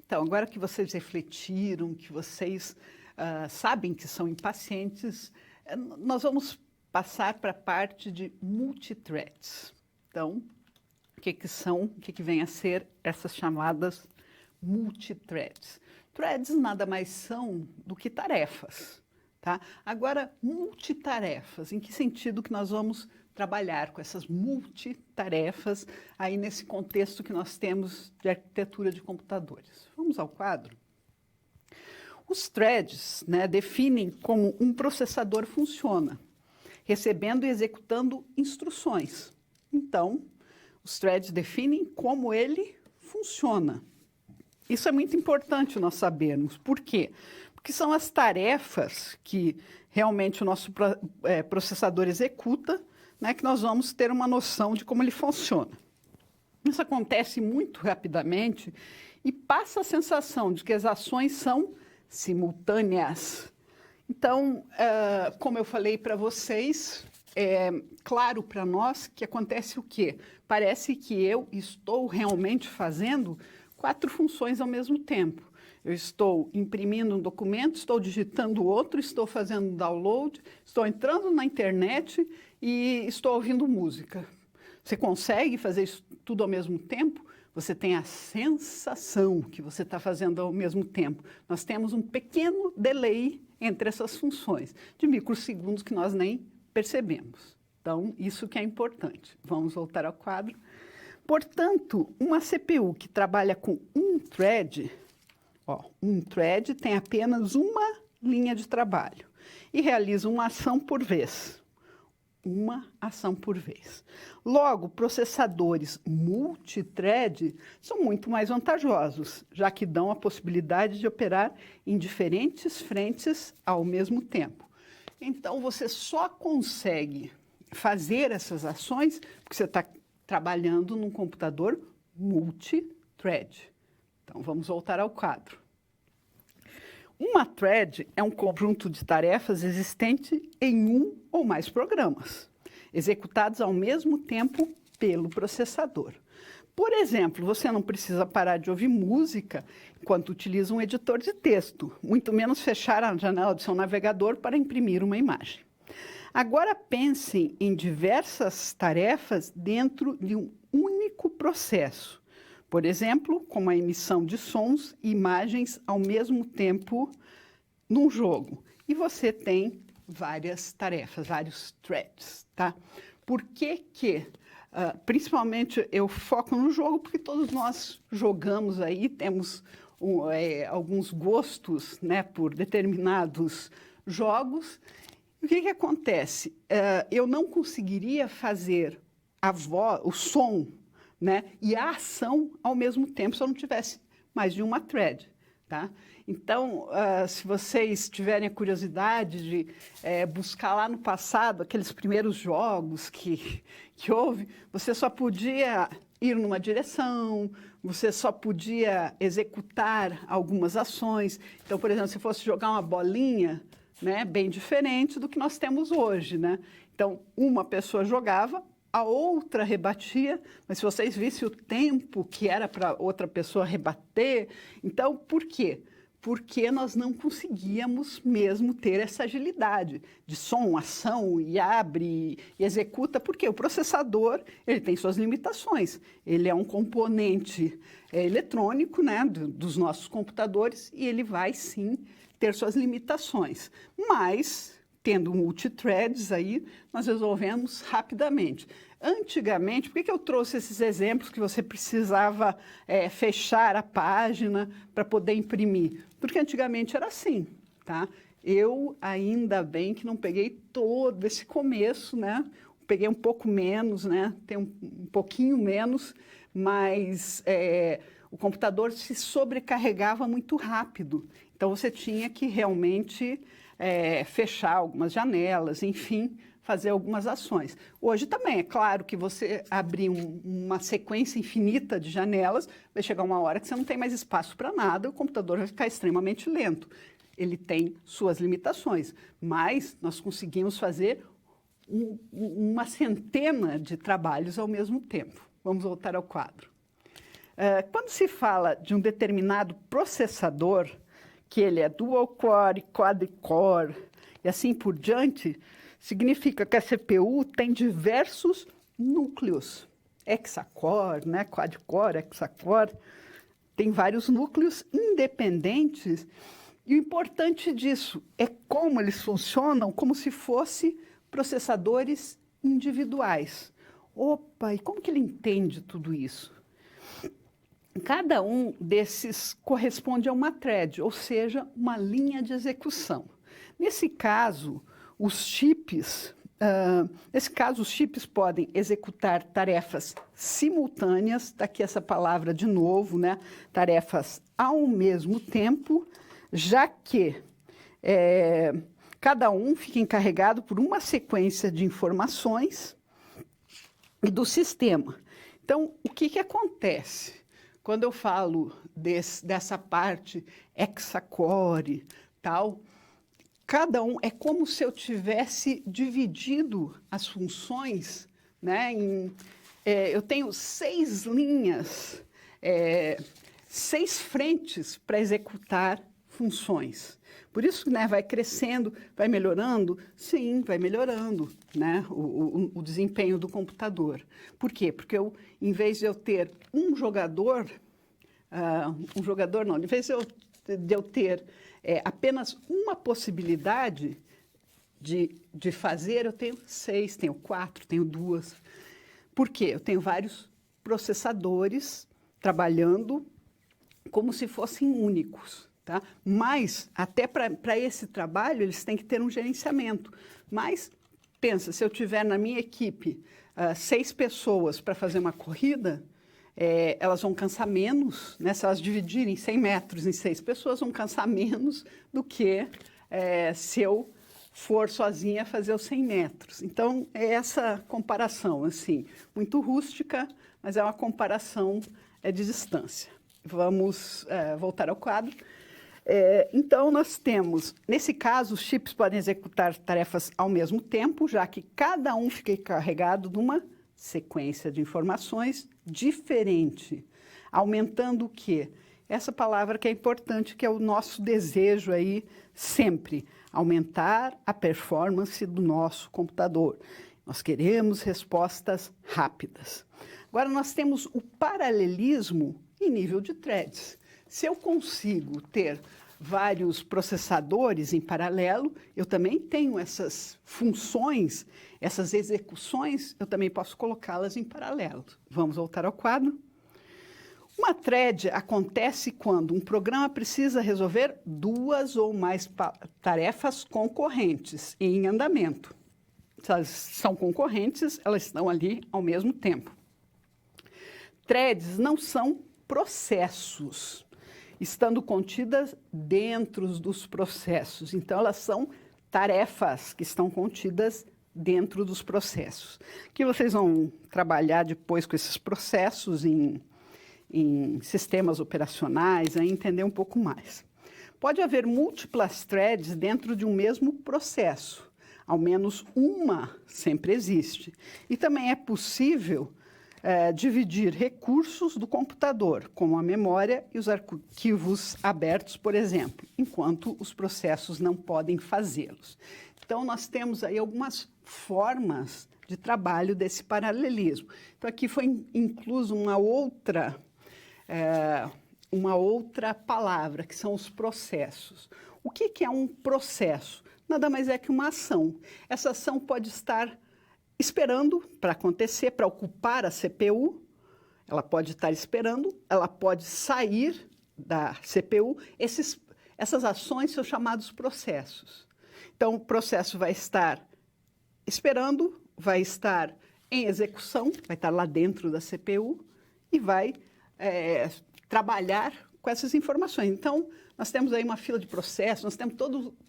Então, agora que vocês refletiram, que vocês sabem que são impacientes, nós vamos passar para a parte de multithreads. Então, o que vem a ser essas chamadas multithreads? Threads nada mais são do que tarefas, tá? Agora, multitarefas, em que sentido que nós vamos trabalhar com essas multitarefas aí nesse contexto que nós temos de arquitetura de computadores? Vamos ao quadro. Os threads, né, definem como um processador funciona, recebendo e executando instruções. Então, os threads definem como ele funciona. Isso é muito importante nós sabermos. Por quê? Porque são as tarefas que realmente o nosso processador executa, né, que nós vamos ter uma noção de como ele funciona. Isso acontece muito rapidamente e passa a sensação de que as ações são simultâneas. Então, como eu falei para vocês, é claro para nós que acontece o quê? Parece que eu estou realmente fazendo 4 funções ao mesmo tempo. Eu estou imprimindo um documento, estou digitando outro, estou fazendo download, estou entrando na internet e estou ouvindo música. Você consegue fazer isso tudo ao mesmo tempo? Você tem a sensação que você está fazendo ao mesmo tempo. Nós temos um pequeno delay entre essas funções, de microsegundos que nós nem percebemos. Então, isso que é importante. Vamos voltar ao quadro. Portanto, uma CPU que trabalha com um thread tem apenas uma linha de trabalho e realiza uma ação por vez. Uma ação por vez. Logo, processadores multithread são muito mais vantajosos, já que dão a possibilidade de operar em diferentes frentes ao mesmo tempo. Então, você só consegue fazer essas ações porque você está trabalhando num computador multithread. Então, vamos voltar ao quadro. Uma thread é um conjunto de tarefas existente em um ou mais programas, executados ao mesmo tempo pelo processador. Por exemplo, você não precisa parar de ouvir música enquanto utiliza um editor de texto, muito menos fechar a janela do seu navegador para imprimir uma imagem. Agora pensem em diversas tarefas dentro de um único processo. Por exemplo, como a emissão de sons e imagens ao mesmo tempo num jogo. E você tem várias tarefas, vários threads, tá? Por que principalmente eu foco no jogo, porque todos nós jogamos aí, temos alguns gostos, né, por determinados jogos. O que acontece? Eu não conseguiria fazer o som, né, e a ação ao mesmo tempo se eu não tivesse mais de uma thread, tá? Então, se vocês tiverem a curiosidade de buscar lá no passado aqueles primeiros jogos que houve, você só podia ir numa direção, você só podia executar algumas ações. Então, por exemplo, se fosse jogar uma bolinha, né, bem diferente do que nós temos hoje, né? Então, uma pessoa jogava, a outra rebatia, mas se vocês vissem o tempo que era para outra pessoa rebater, então, por quê? Porque nós não conseguíamos mesmo ter essa agilidade de som, ação, e abre e executa, porque o processador ele tem suas limitações. Ele é um componente eletrônico, né, dos nossos computadores e ele vai, sim, ter suas limitações. Mas, tendo multithreads aí, nós resolvemos rapidamente. Antigamente, por que eu trouxe esses exemplos que você precisava fechar a página para poder imprimir? Porque antigamente era assim, tá? Eu, ainda bem que não peguei todo esse começo, né? Peguei um pouco menos, né? Tem um pouquinho menos, mas o computador se sobrecarregava muito rápido. Então, você tinha que realmente fechar algumas janelas, enfim, fazer algumas ações. Hoje também, é claro que você abrir uma sequência infinita de janelas, vai chegar uma hora que você não tem mais espaço para nada, o computador vai ficar extremamente lento. Ele tem suas limitações, mas nós conseguimos fazer uma centena de trabalhos ao mesmo tempo. Vamos voltar ao quadro. Quando se fala de um determinado processador, que ele é dual-core, quad-core e assim por diante, significa que a CPU tem diversos núcleos. Hexacore, né? Quad-core, hexacore, tem vários núcleos independentes. E o importante disso é como eles funcionam como se fossem processadores individuais. Opa, e como que ele entende tudo isso? Cada um desses corresponde a uma thread, ou seja, uma linha de execução. Nesse caso, os chips podem executar tarefas simultâneas, está aqui essa palavra de novo, né? Tarefas ao mesmo tempo, já que cada um fica encarregado por uma sequência de informações e do sistema. Então, o que acontece? Quando eu falo dessa parte hexacore, tal, cada um é como se eu tivesse dividido as funções, né, eu tenho 6 linhas, 6 frentes para executar funções. Por isso, né, vai crescendo, vai melhorando? Sim, vai melhorando, né, o desempenho do computador. Por quê? Porque em vez de eu ter um jogador não, em vez de eu ter apenas uma possibilidade de fazer, eu tenho 6, tenho 4, tenho 2. Por quê? Eu tenho vários processadores trabalhando como se fossem únicos. Tá? Mas, até para esse trabalho, eles têm que ter um gerenciamento. Mas, pensa, se eu tiver na minha equipe 6 pessoas para fazer uma corrida, elas vão cansar menos, né? Se elas dividirem 100 metros em 6 pessoas, vão cansar menos do que se eu for sozinha fazer os 100 metros. Então, é essa comparação, assim, muito rústica, mas é uma comparação de distância. Vamos voltar ao quadro. Então, nós temos, nesse caso, os chips podem executar tarefas ao mesmo tempo, já que cada um fica encarregado de uma sequência de informações diferente, aumentando o quê? Essa palavra que é importante, que é o nosso desejo aí sempre, aumentar a performance do nosso computador. Nós queremos respostas rápidas. Agora, nós temos o paralelismo em nível de threads. Se eu consigo ter vários processadores em paralelo, eu também tenho essas funções, essas execuções, eu também posso colocá-las em paralelo. Vamos voltar ao quadro. Uma thread acontece quando um programa precisa resolver duas ou mais tarefas concorrentes e em andamento. Se elas são concorrentes, elas estão ali ao mesmo tempo. Threads não são processos, estando contidas dentro dos processos. Então, elas são tarefas que estão contidas dentro dos processos. Que vocês vão trabalhar depois com esses processos em sistemas operacionais, a entender um pouco mais. Pode haver múltiplas threads dentro de um mesmo processo. Ao menos uma sempre existe. E também é possível dividir recursos do computador, como a memória e os arquivos abertos, por exemplo, enquanto os processos não podem fazê-los. Então, nós temos aí algumas formas de trabalho desse paralelismo. Então, aqui foi incluso uma outra palavra, que são os processos. O que é um processo? Nada mais é que uma ação. Essa ação pode estar esperando para acontecer, para ocupar a CPU, ela pode estar esperando, ela pode sair da CPU. Essas ações são chamados processos. Então, o processo vai estar esperando, vai estar em execução, vai estar lá dentro da CPU e vai trabalhar com essas informações. Então, nós temos aí uma fila de processos, nós temos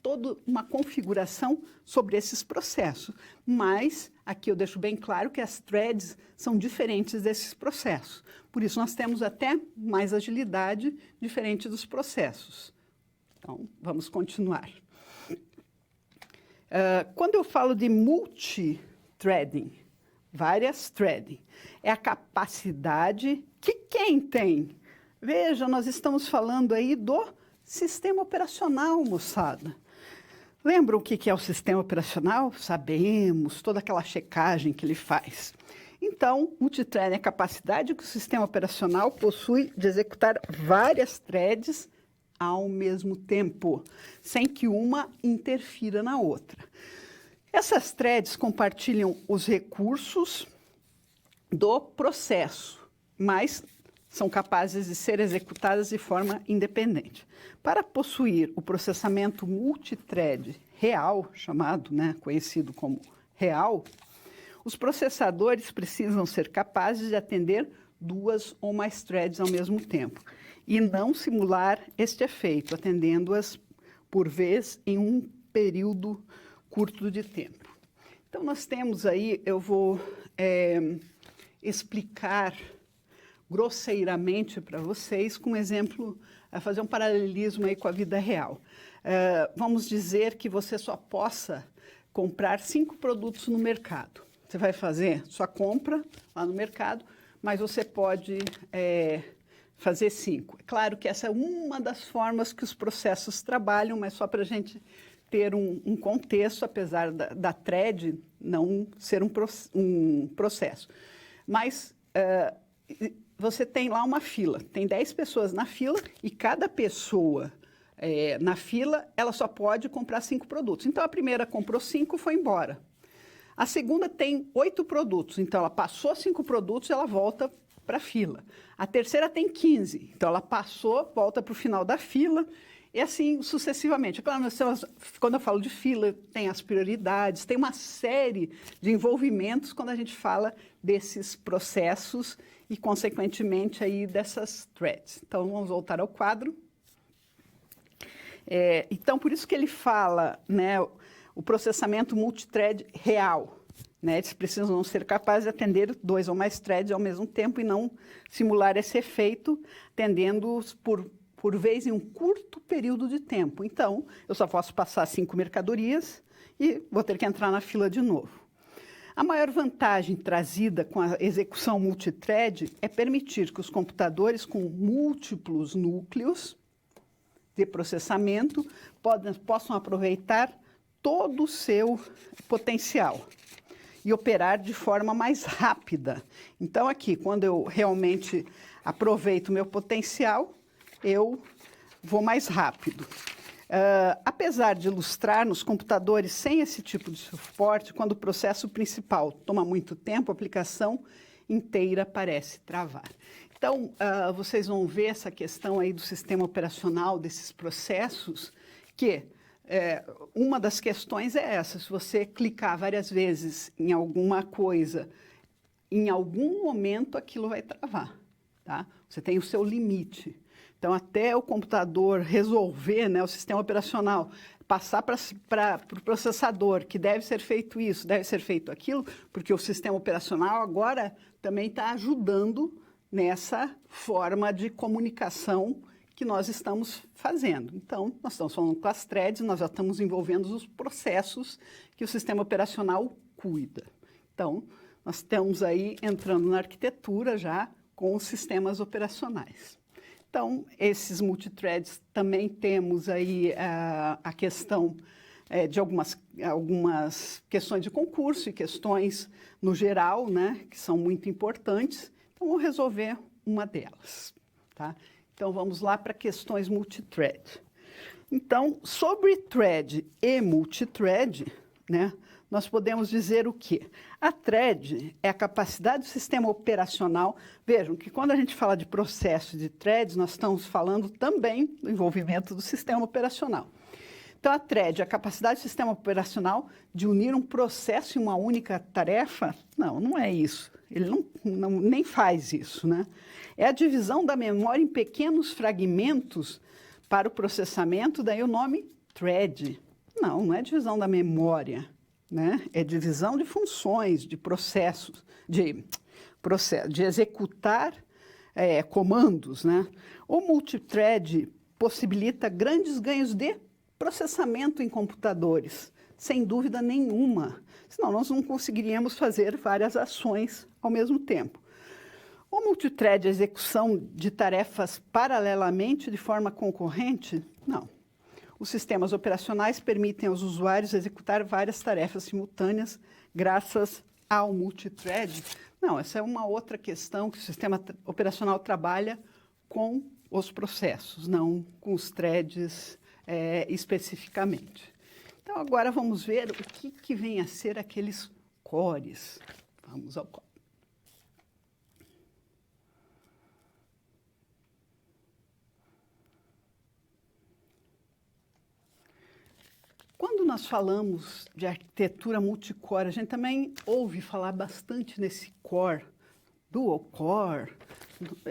toda uma configuração sobre esses processos. Mas, aqui eu deixo bem claro que as threads são diferentes desses processos. Por isso, nós temos até mais agilidade diferente dos processos. Então, vamos continuar. Quando eu falo de multithreading, várias threading, é a capacidade que quem tem? Veja, nós estamos falando aí do sistema operacional, moçada. Lembram o que é o sistema operacional? Sabemos, toda aquela checagem que ele faz. Então, multithreading é a capacidade que o sistema operacional possui de executar várias threads ao mesmo tempo, sem que uma interfira na outra. Essas threads compartilham os recursos do processo, mas são capazes de ser executadas de forma independente. Para possuir o processamento multithread real, conhecido como real, os processadores precisam ser capazes de atender duas ou mais threads ao mesmo tempo e não simular este efeito, atendendo-as por vez em um período curto de tempo. Então, nós temos aí, eu vou explicar grosseiramente para vocês, com um exemplo, fazer um paralelismo aí com a vida real. Vamos dizer que você só possa comprar 5 produtos no mercado. Você vai fazer sua compra lá no mercado, mas você pode fazer 5. É claro que essa é uma das formas que os processos trabalham, mas só para a gente ter um contexto, apesar da thread não ser um processo. Mas você tem lá uma fila, tem 10 pessoas na fila e cada pessoa na fila, ela só pode comprar 5 produtos. Então, a primeira comprou 5 e foi embora. A segunda tem 8 produtos, então ela passou 5 produtos e ela volta para a fila. A terceira tem 15, então ela passou, volta para o final da fila e assim sucessivamente. Claro, quando eu falo de fila, tem as prioridades, tem uma série de envolvimentos quando a gente fala desses processos e, consequentemente, aí dessas threads. Então, vamos voltar ao quadro. Então, por isso que ele fala, o processamento multithread real. Eles precisam ser capazes de atender 2 ou mais threads ao mesmo tempo e não simular esse efeito, atendendo-os por vez em um curto período de tempo. Então, eu só posso passar 5 mercadorias e vou ter que entrar na fila de novo. A maior vantagem trazida com a execução multithread é permitir que os computadores com múltiplos núcleos de processamento possam aproveitar todo o seu potencial. e operar de forma mais rápida. Então, aqui, quando eu realmente aproveito o meu potencial, eu vou mais rápido. Apesar de ilustrar nos computadores sem esse tipo de suporte, quando o processo principal toma muito tempo, a aplicação inteira parece travar. Então, vocês vão ver essa questão aí do sistema operacional desses processos, que uma das questões é essa: se você clicar várias vezes em alguma coisa, em algum momento aquilo vai travar, tá? Você tem o seu limite. Então, até o computador resolver, né, o sistema operacional, passar para o processador que deve ser feito isso, deve ser feito aquilo, porque o sistema operacional agora também está ajudando nessa forma de comunicação que nós estamos fazendo. Então, nós estamos falando com as threads, nós já estamos envolvendo os processos que o sistema operacional cuida. Então, nós estamos aí entrando na arquitetura já com os sistemas operacionais. Então, esses multithreads também temos aí a questão de algumas questões de concurso e questões no geral, né, que são muito importantes. Então, vou resolver uma delas, tá? Então, vamos lá para questões multithread. Então, sobre thread e multithread, né, nós podemos dizer o quê? A thread é a capacidade do sistema operacional. Vejam que quando a gente fala de processo de threads, nós estamos falando também do envolvimento do sistema operacional. Então, a thread é a capacidade do sistema operacional de unir um processo em uma única tarefa? Não, não é isso. Ele nem faz isso, né? É a divisão da memória em pequenos fragmentos para o processamento, daí o nome thread. Não é divisão da memória, né? É divisão de funções, de processos, de executar comandos, né? O multithread possibilita grandes ganhos de processamento em computadores, sem dúvida nenhuma. Senão nós não conseguiríamos fazer várias ações ao mesmo tempo. O multithread é a execução de tarefas paralelamente de forma concorrente? Não. Os sistemas operacionais permitem aos usuários executar várias tarefas simultâneas graças ao multithread? Não, essa é uma outra questão que o sistema operacional trabalha com os processos, não com os threads especificamente. Então, agora vamos ver o que vem a ser aqueles cores. Vamos ao core. Quando nós falamos de arquitetura multicore, a gente também ouve falar bastante nesse core, dual core,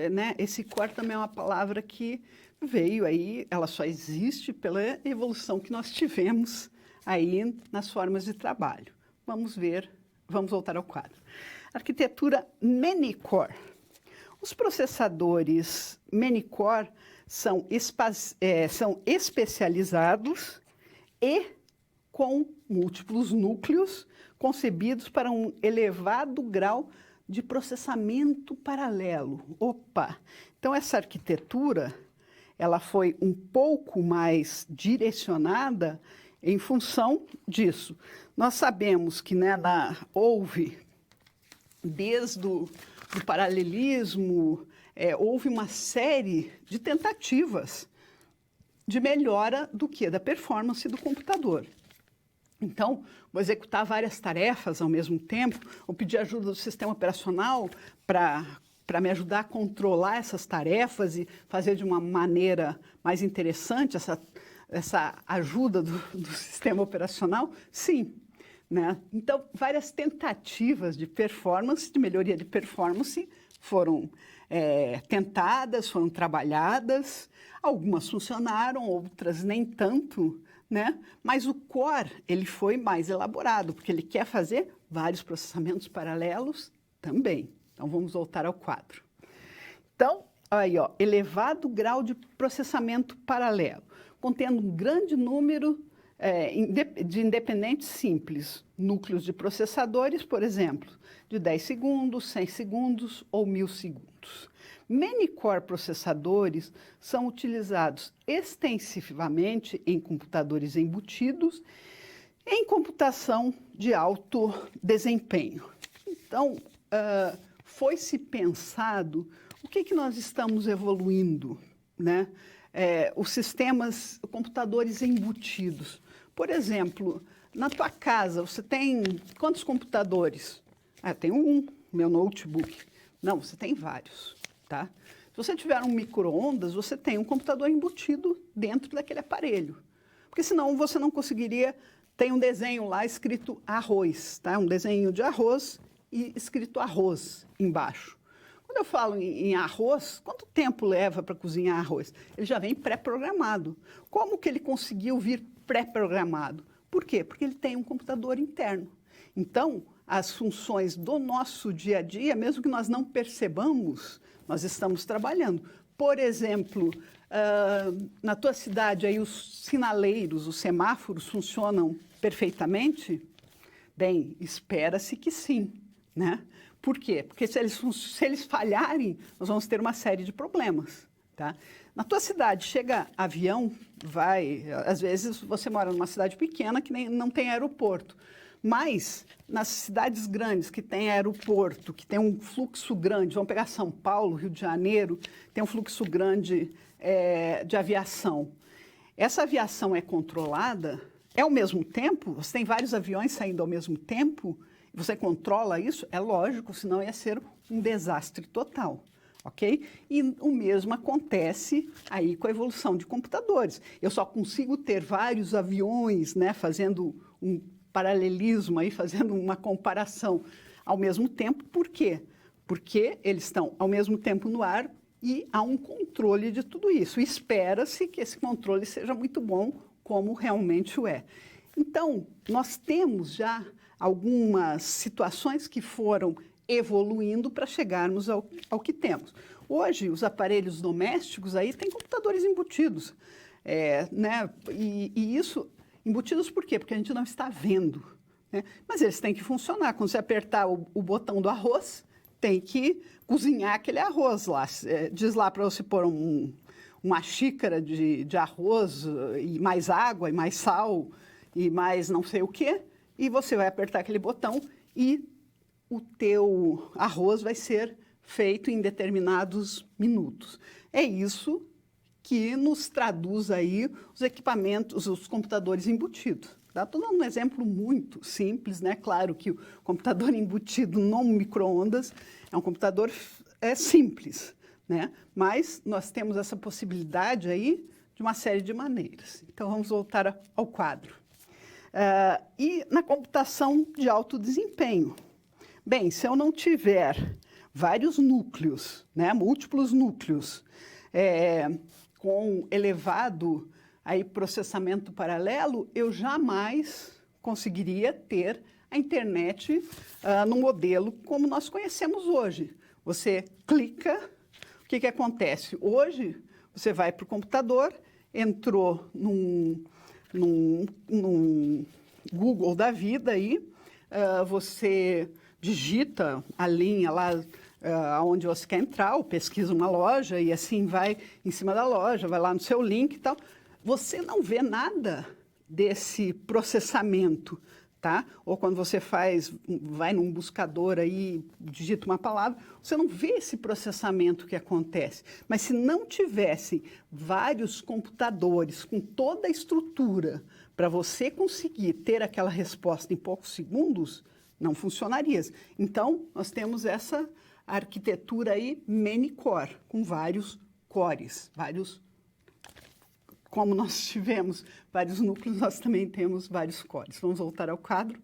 né? Esse core também é uma palavra que veio aí, ela só existe pela evolução que nós tivemos aí nas formas de trabalho. Vamos voltar ao quadro. Arquitetura many-core. Os processadores many-core são especializados e com múltiplos núcleos concebidos para um elevado grau de processamento paralelo. Opa! Então, essa arquitetura ela foi um pouco mais direcionada em função disso. Nós sabemos que houve, desde o paralelismo, houve uma série de tentativas de melhora do quê? Da performance do computador. Então, vou executar várias tarefas ao mesmo tempo, ou pedir ajuda do sistema operacional para me ajudar a controlar essas tarefas e fazer de uma maneira mais interessante essa ajuda do sistema operacional? Sim, né? Então, várias tentativas de performance, de melhoria de performance, foram tentadas, foram trabalhadas. Algumas funcionaram, outras nem tanto, né? Mas o core ele foi mais elaborado, porque ele quer fazer vários processamentos paralelos também. Então, vamos voltar ao quadro. Então, aí, ó, elevado grau de processamento paralelo, contendo um grande número de independentes simples, núcleos de processadores, por exemplo, de 10 segundos, 100 segundos ou 1000 segundos. Many-core processadores são utilizados extensivamente em computadores embutidos em computação de alto desempenho. Então, foi-se pensado o que nós estamos evoluindo, né? Os sistemas, computadores embutidos. Por exemplo, na tua casa, você tem quantos computadores? Tenho um, meu notebook. Não, você tem vários, tá? Se você tiver um micro-ondas, você tem um computador embutido dentro daquele aparelho. Porque senão você não conseguiria... Tem um desenho lá escrito arroz, tá? Um desenho de arroz e escrito arroz embaixo. Quando eu falo em arroz, quanto tempo leva para cozinhar arroz? Ele já vem pré-programado. Como que ele conseguiu vir pré-programado? Por quê? Porque ele tem um computador interno. Então, as funções do nosso dia a dia, mesmo que nós não percebamos, nós estamos trabalhando. Por exemplo, na tua cidade, aí os sinaleiros, os semáforos funcionam perfeitamente? Bem, espera-se que sim, né? Por quê? Porque se eles falharem, nós vamos ter uma série de problemas, tá? Na tua cidade, chega avião, às vezes você mora numa cidade pequena que não tem aeroporto, mas nas cidades grandes que tem aeroporto, que tem um fluxo grande, vamos pegar São Paulo, Rio de Janeiro, tem um fluxo grande de aviação. Essa aviação é controlada, ao mesmo tempo, você tem vários aviões saindo ao mesmo tempo, você controla isso? É lógico, senão ia ser um desastre total, ok? E o mesmo acontece aí com a evolução de computadores. Eu só consigo ter vários aviões, né, fazendo um paralelismo, aí, fazendo uma comparação ao mesmo tempo. Por quê? Porque eles estão ao mesmo tempo no ar e há um controle de tudo isso. Espera-se que esse controle seja muito bom, como realmente o é. Então, nós temos já algumas situações que foram evoluindo para chegarmos ao que temos. Hoje, os aparelhos domésticos aí têm computadores embutidos, né? E isso, embutidos por quê? Porque a gente não está vendo, né? Mas eles têm que funcionar. Quando você apertar o botão do arroz, tem que cozinhar aquele arroz lá. Diz lá para você pôr uma xícara de arroz e mais água e mais sal e mais não sei o quê, e você vai apertar aquele botão e o teu arroz vai ser feito em determinados minutos. É isso que nos traduz aí os equipamentos, os computadores embutidos. Estou dando um exemplo muito simples, né? Claro que o computador embutido no micro-ondas é um computador simples, né? Mas nós temos essa possibilidade aí de uma série de maneiras. Então, vamos voltar ao quadro. E na computação de alto desempenho. Bem, se eu não tiver vários núcleos, né, múltiplos núcleos, com elevado aí, processamento paralelo, eu jamais conseguiria ter a internet no modelo como nós conhecemos hoje. Você clica, o que acontece? Hoje, você vai para o computador, entrou num Google da vida aí, você digita a linha lá onde você quer entrar, ou pesquisa uma loja e assim vai em cima da loja, vai lá no seu link e tal. Você não vê nada desse processamento, tá? Ou quando você vai num buscador aí, digita uma palavra, você não vê esse processamento que acontece. Mas se não tivesse vários computadores com toda a estrutura para você conseguir ter aquela resposta em poucos segundos, não funcionaria. Então, nós temos essa arquitetura aí many-core, com vários cores, como nós tivemos vários núcleos, nós também temos vários cores. Vamos voltar ao quadro.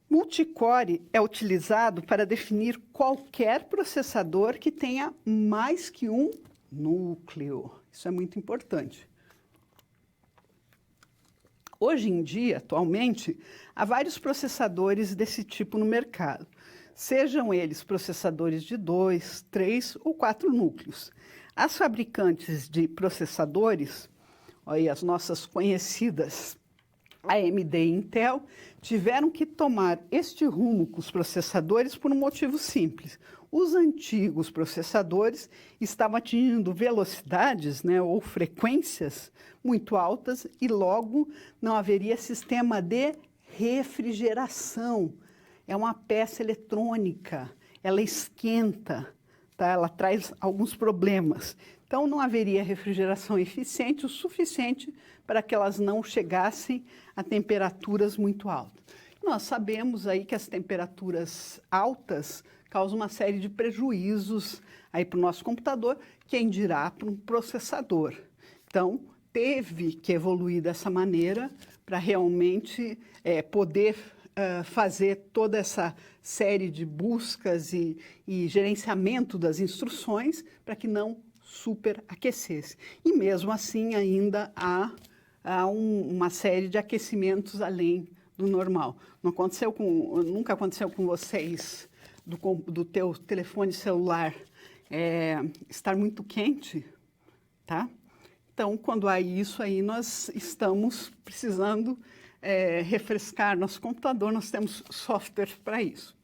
Multicore é utilizado para definir qualquer processador que tenha mais que um núcleo. Isso é muito importante. Hoje em dia, atualmente, há vários processadores desse tipo no mercado. Sejam eles processadores de 2, 3 ou 4 núcleos. As fabricantes de processadores, olha, as nossas conhecidas AMD e Intel tiveram que tomar este rumo com os processadores por um motivo simples. Os antigos processadores estavam atingindo velocidades, né, ou frequências muito altas e logo não haveria sistema de refrigeração. É uma peça eletrônica, ela esquenta, tá? Ela traz alguns problemas. Então, não haveria refrigeração eficiente o suficiente para que elas não chegassem a temperaturas muito altas. Nós sabemos aí que as temperaturas altas causam uma série de prejuízos aí para o nosso computador, quem dirá para um processador. Então, teve que evoluir dessa maneira para realmente poder fazer toda essa série de buscas e gerenciamento das instruções para que não superaquecesse. E mesmo assim ainda há uma série de aquecimentos além do normal. Nunca aconteceu com vocês do teu telefone celular estar muito quente, tá? Então, quando há isso aí, nós estamos precisando refrescar nosso computador, nós temos software para isso.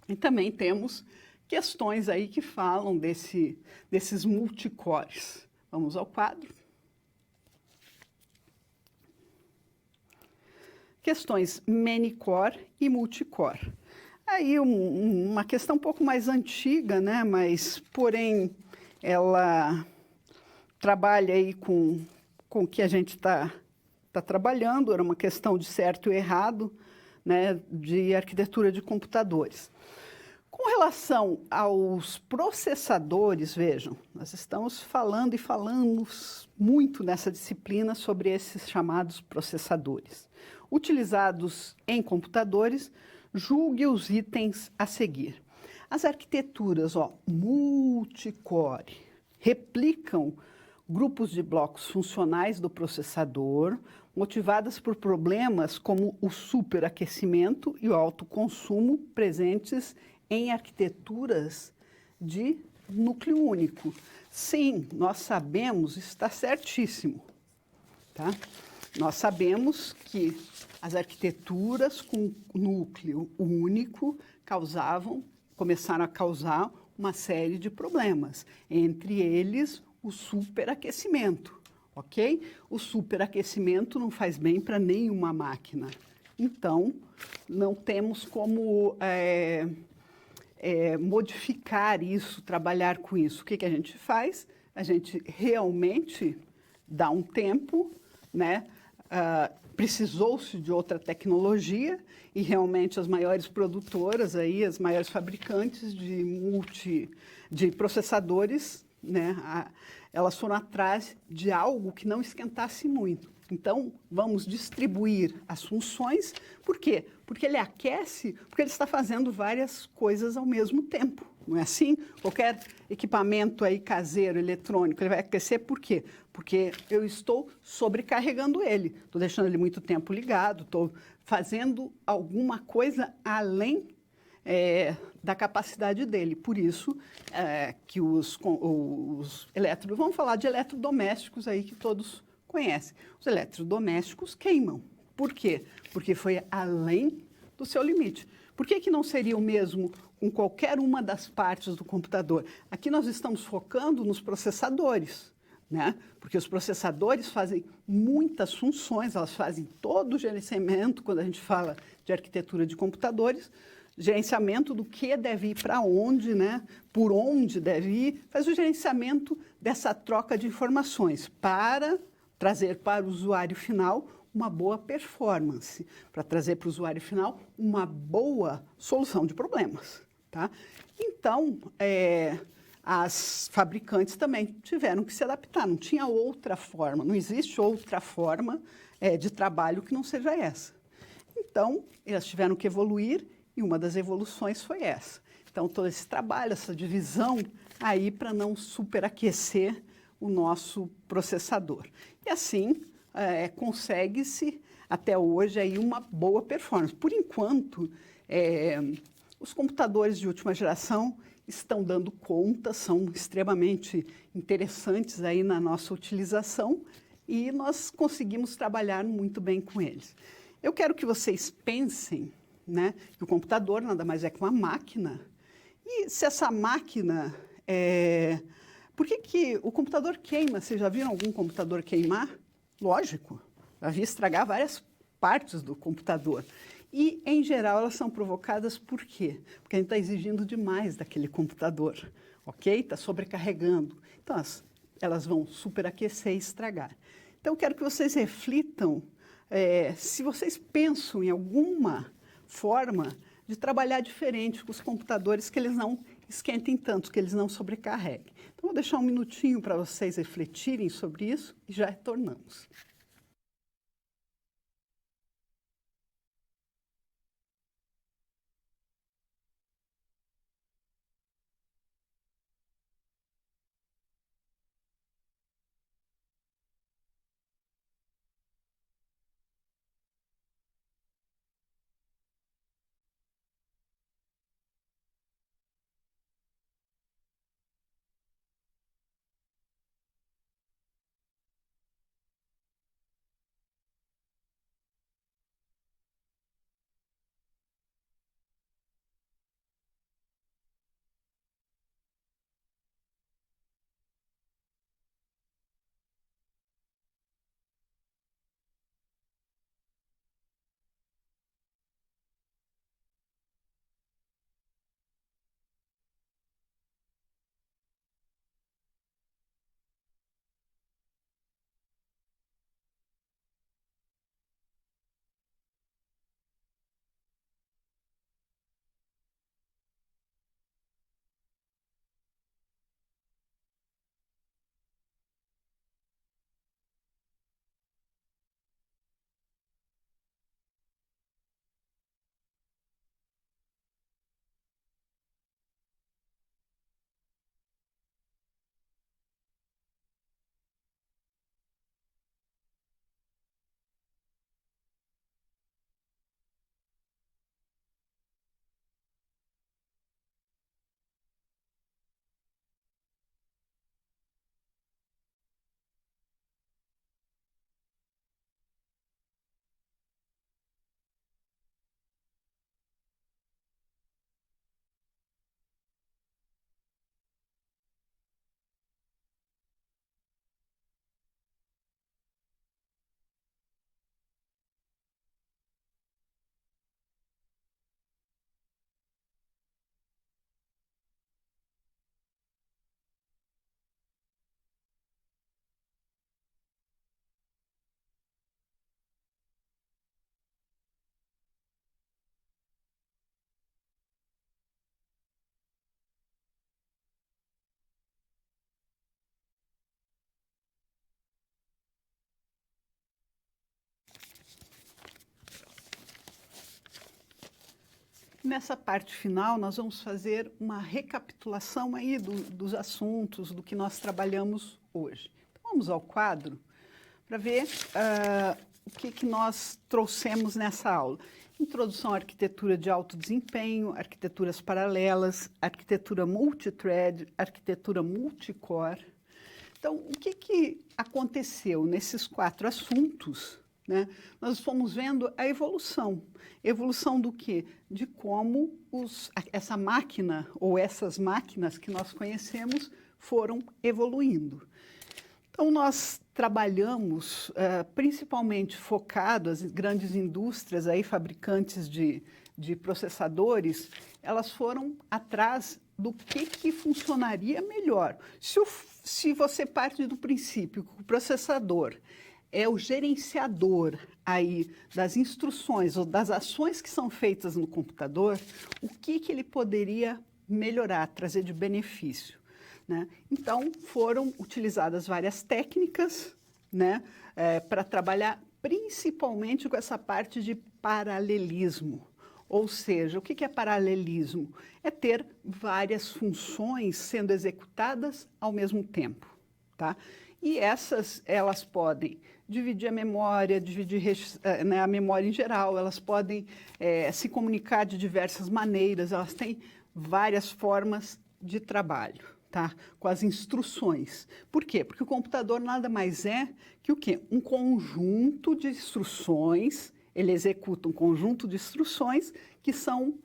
E também temos questões aí que falam desses multicores. Vamos ao quadro. Questões many-core e multicore. Aí uma questão um pouco mais antiga, né? Mas, porém, ela trabalha aí com o que a gente está trabalhando, era uma questão de certo e errado, né? De arquitetura de computadores. Com relação aos processadores, vejam, nós estamos falando e falamos muito nessa disciplina sobre esses chamados processadores. Utilizados em computadores, julgue os itens a seguir. As arquiteturas multicore replicam grupos de blocos funcionais do processador, motivadas por problemas como o superaquecimento e o alto consumo presentes em arquiteturas de núcleo único. Sim, nós sabemos, está certíssimo, tá? Nós sabemos que as arquiteturas com núcleo único começaram a causar uma série de problemas, entre eles o superaquecimento, ok? O superaquecimento não faz bem para nenhuma máquina. Então, não temos como modificar isso, trabalhar com isso. O que a gente faz? A gente realmente dá um tempo, né? Precisou-se de outra tecnologia e realmente as maiores produtoras, aí, as maiores fabricantes de processadores, né? Elas foram atrás de algo que não esquentasse muito. Então, vamos distribuir as funções. Por quê? Porque ele aquece, porque ele está fazendo várias coisas ao mesmo tempo. Não é assim? Qualquer equipamento aí caseiro, eletrônico, ele vai aquecer por quê? Porque eu estou sobrecarregando ele. Estou deixando ele muito tempo ligado, estou fazendo alguma coisa além da capacidade dele. Por isso que os elétricos, vamos falar de eletrodomésticos aí que todos conhecem. Os eletrodomésticos queimam. Por quê? Porque foi além do seu limite. Por que não seria o mesmo com qualquer uma das partes do computador? Aqui nós estamos focando nos processadores, né? Porque os processadores fazem muitas funções, elas fazem todo o gerenciamento, quando a gente fala de arquitetura de computadores, gerenciamento do que deve ir para onde, né? Por onde deve ir, faz o gerenciamento dessa troca de informações para trazer para o usuário final uma boa performance, para trazer para o usuário final uma boa solução de problemas, tá? Então, as fabricantes também tiveram que se adaptar, não tinha outra forma, não existe outra forma de trabalho que não seja essa. Então, elas tiveram que evoluir e uma das evoluções foi essa. Então, todo esse trabalho, essa divisão aí para não superaquecer o nosso processador. E assim, consegue-se até hoje aí uma boa performance. Por enquanto, os computadores de última geração estão dando conta, são extremamente interessantes aí na nossa utilização e nós conseguimos trabalhar muito bem com eles. Eu quero que vocês pensem, né, que o computador nada mais é que uma máquina, e se essa máquina... Por que o computador queima? Vocês já viram algum computador queimar? Lógico, já vi estragar várias partes do computador. E, em geral, elas são provocadas por quê? Porque a gente está exigindo demais daquele computador, ok? Está sobrecarregando. Então, elas vão superaquecer e estragar. Então, eu quero que vocês reflitam se vocês pensam em alguma forma de trabalhar diferente com os computadores, que eles não esquentem tanto, que eles não sobrecarreguem. Então, vou deixar um minutinho para vocês refletirem sobre isso e já retornamos. Nessa parte final, nós vamos fazer uma recapitulação aí dos assuntos, do que nós trabalhamos hoje. Então, vamos ao quadro para ver o que nós trouxemos nessa aula. Introdução à arquitetura de alto desempenho, arquiteturas paralelas, arquitetura multithread, arquitetura multicore. Então, o que aconteceu nesses 4 assuntos, né? Nós fomos vendo a evolução. Evolução do quê? De como essa máquina ou essas máquinas que nós conhecemos foram evoluindo. Então, nós trabalhamos principalmente focado, as grandes indústrias, aí, fabricantes de processadores, elas foram atrás do que funcionaria melhor. Se você parte do princípio que o processador é o gerenciador aí das instruções ou das ações que são feitas no computador, o que ele poderia melhorar, trazer de benefício, né? Então, foram utilizadas várias técnicas, né, para trabalhar principalmente com essa parte de paralelismo. Ou seja, o que é paralelismo? É ter várias funções sendo executadas ao mesmo tempo, tá? E elas podem dividir a memória, dividir a memória em geral, elas podem se comunicar de diversas maneiras, elas têm várias formas de trabalho, tá? Com as instruções. Por quê? Porque o computador nada mais é que o quê? Um conjunto de instruções, ele executa um conjunto de instruções que são,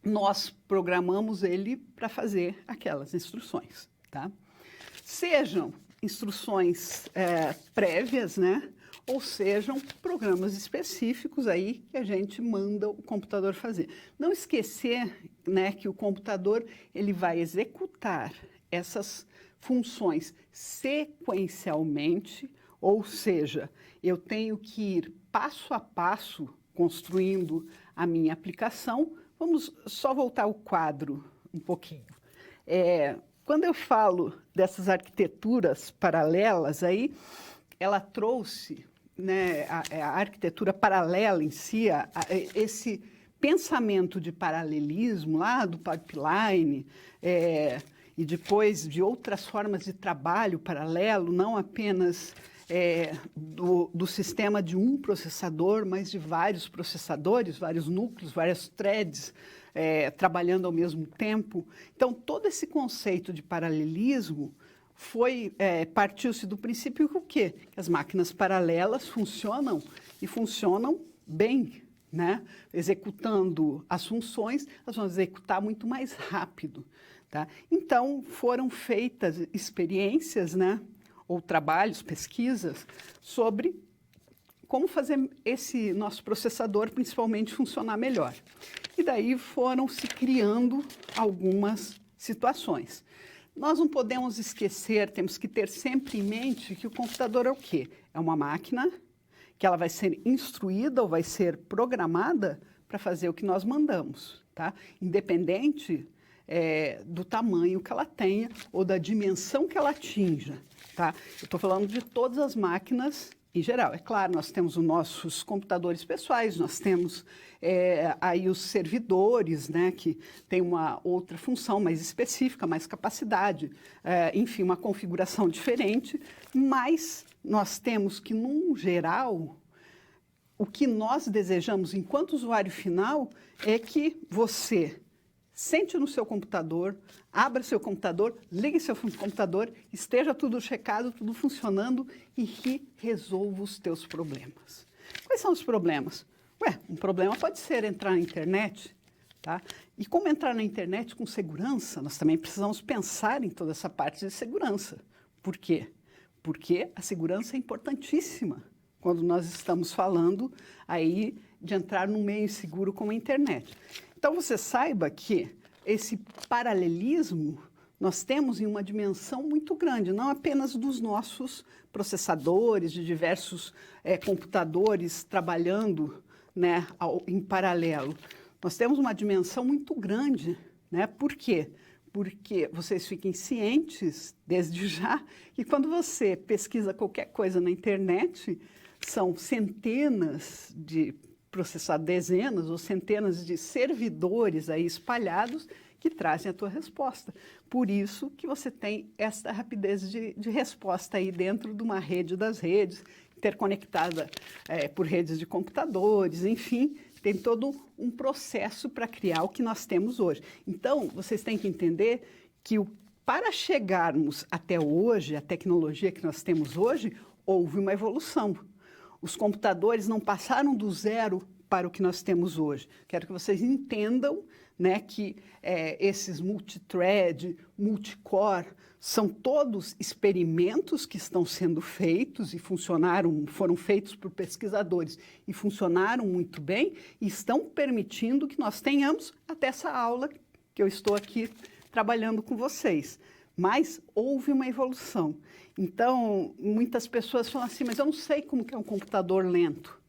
nós programamos ele para fazer aquelas instruções, tá? Sejam instruções prévias, né? Ou sejam programas específicos aí que a gente manda o computador fazer. Não esquecer, né, que o computador ele vai executar essas funções sequencialmente, ou seja, eu tenho que ir passo a passo construindo a minha aplicação. Vamos só voltar ao quadro um pouquinho. Quando eu falo dessas arquiteturas paralelas aí, ela trouxe, né, a arquitetura paralela em si, esse pensamento de paralelismo lá do pipeline, e depois de outras formas de trabalho paralelo, não apenas do sistema de um processador, mas de vários processadores, vários núcleos, várias threads, trabalhando ao mesmo tempo. Então, todo esse conceito de paralelismo partiu-se do princípio que o quê? Que as máquinas paralelas funcionam e funcionam bem, né? Executando as funções, elas vão executar muito mais rápido, tá? Então, foram feitas experiências, né? Ou trabalhos, pesquisas, sobre como fazer esse nosso processador, principalmente, funcionar melhor. E daí foram se criando algumas situações. Nós não podemos esquecer, temos que ter sempre em mente que o computador é o quê? É uma máquina que ela vai ser instruída ou vai ser programada para fazer o que nós mandamos, tá? Independente do tamanho que ela tenha ou da dimensão que ela atinja, tá? Eu estou falando de todas as máquinas em geral. É claro, nós temos os nossos computadores pessoais, nós temos aí os servidores, né, que tem uma outra função mais específica, mais capacidade, enfim, uma configuração diferente, mas nós temos que, num geral, o que nós desejamos enquanto usuário final é que você sente no seu computador, abra seu computador, ligue seu computador, esteja tudo checado, tudo funcionando e que resolva os teus problemas. Quais são os problemas? Um problema pode ser entrar na internet, tá? E como entrar na internet com segurança, nós também precisamos pensar em toda essa parte de segurança. Por quê? Porque a segurança é importantíssima quando nós estamos falando aí de entrar num meio inseguro como a internet. Então, você saiba que esse paralelismo nós temos em uma dimensão muito grande, não apenas dos nossos processadores, de diversos computadores trabalhando, né, em paralelo. Nós temos uma dimensão muito grande, né? Por quê? Porque vocês fiquem cientes, desde já, que quando você pesquisa qualquer coisa na internet, são centenas de dezenas ou centenas de servidores aí espalhados que trazem a tua resposta. Por isso que você tem essa rapidez de resposta aí dentro de uma rede das redes, interconectada por redes de computadores, enfim, tem todo um processo para criar o que nós temos hoje. Então, vocês têm que entender que para chegarmos até hoje, a tecnologia que nós temos hoje, houve uma evolução. Os computadores não passaram do zero para o que nós temos hoje. Quero que vocês entendam, né, que esses multithread, multicore, são todos experimentos que estão sendo feitos e foram feitos por pesquisadores e funcionaram muito bem e estão permitindo que nós tenhamos até essa aula que eu estou aqui trabalhando com vocês. Mas houve uma evolução. Então, muitas pessoas falam assim, mas eu não sei como que é um computador lento.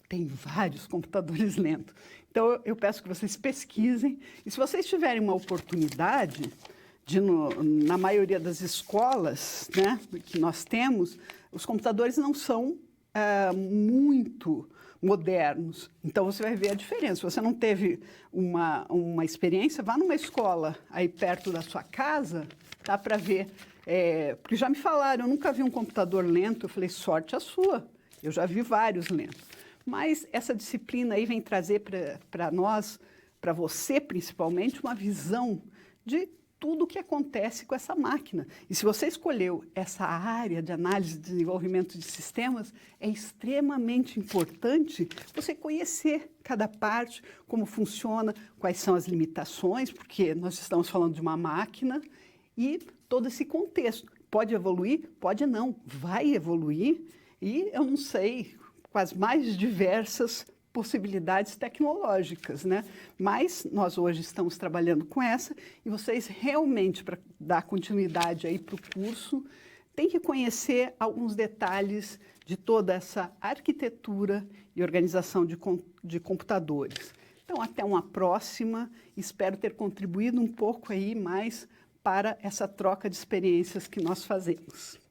Tem vários computadores lentos. Então, eu peço que vocês pesquisem. E se vocês tiverem uma oportunidade, na maioria das escolas, né, que nós temos, os computadores não são muito modernos. Então, você vai ver a diferença. Se você não teve uma experiência, vá numa escola aí perto da sua casa, tá, para ver. Porque já me falaram, eu nunca vi um computador lento. Eu falei, sorte a sua. Eu já vi vários lentos. Mas essa disciplina aí vem trazer para nós, para você principalmente, uma visão de tudo o que acontece com essa máquina. E se você escolheu essa área de análise e desenvolvimento de sistemas, é extremamente importante você conhecer cada parte, como funciona, quais são as limitações, porque nós estamos falando de uma máquina e todo esse contexto. Pode evoluir? Pode não. Vai evoluir e eu não sei, com as mais diversas possibilidades tecnológicas, né? Mas nós hoje estamos trabalhando com essa e vocês realmente, para dar continuidade aí para o curso, têm que conhecer alguns detalhes de toda essa arquitetura e organização de computadores. Então, até uma próxima. Espero ter contribuído um pouco aí mais para essa troca de experiências que nós fazemos.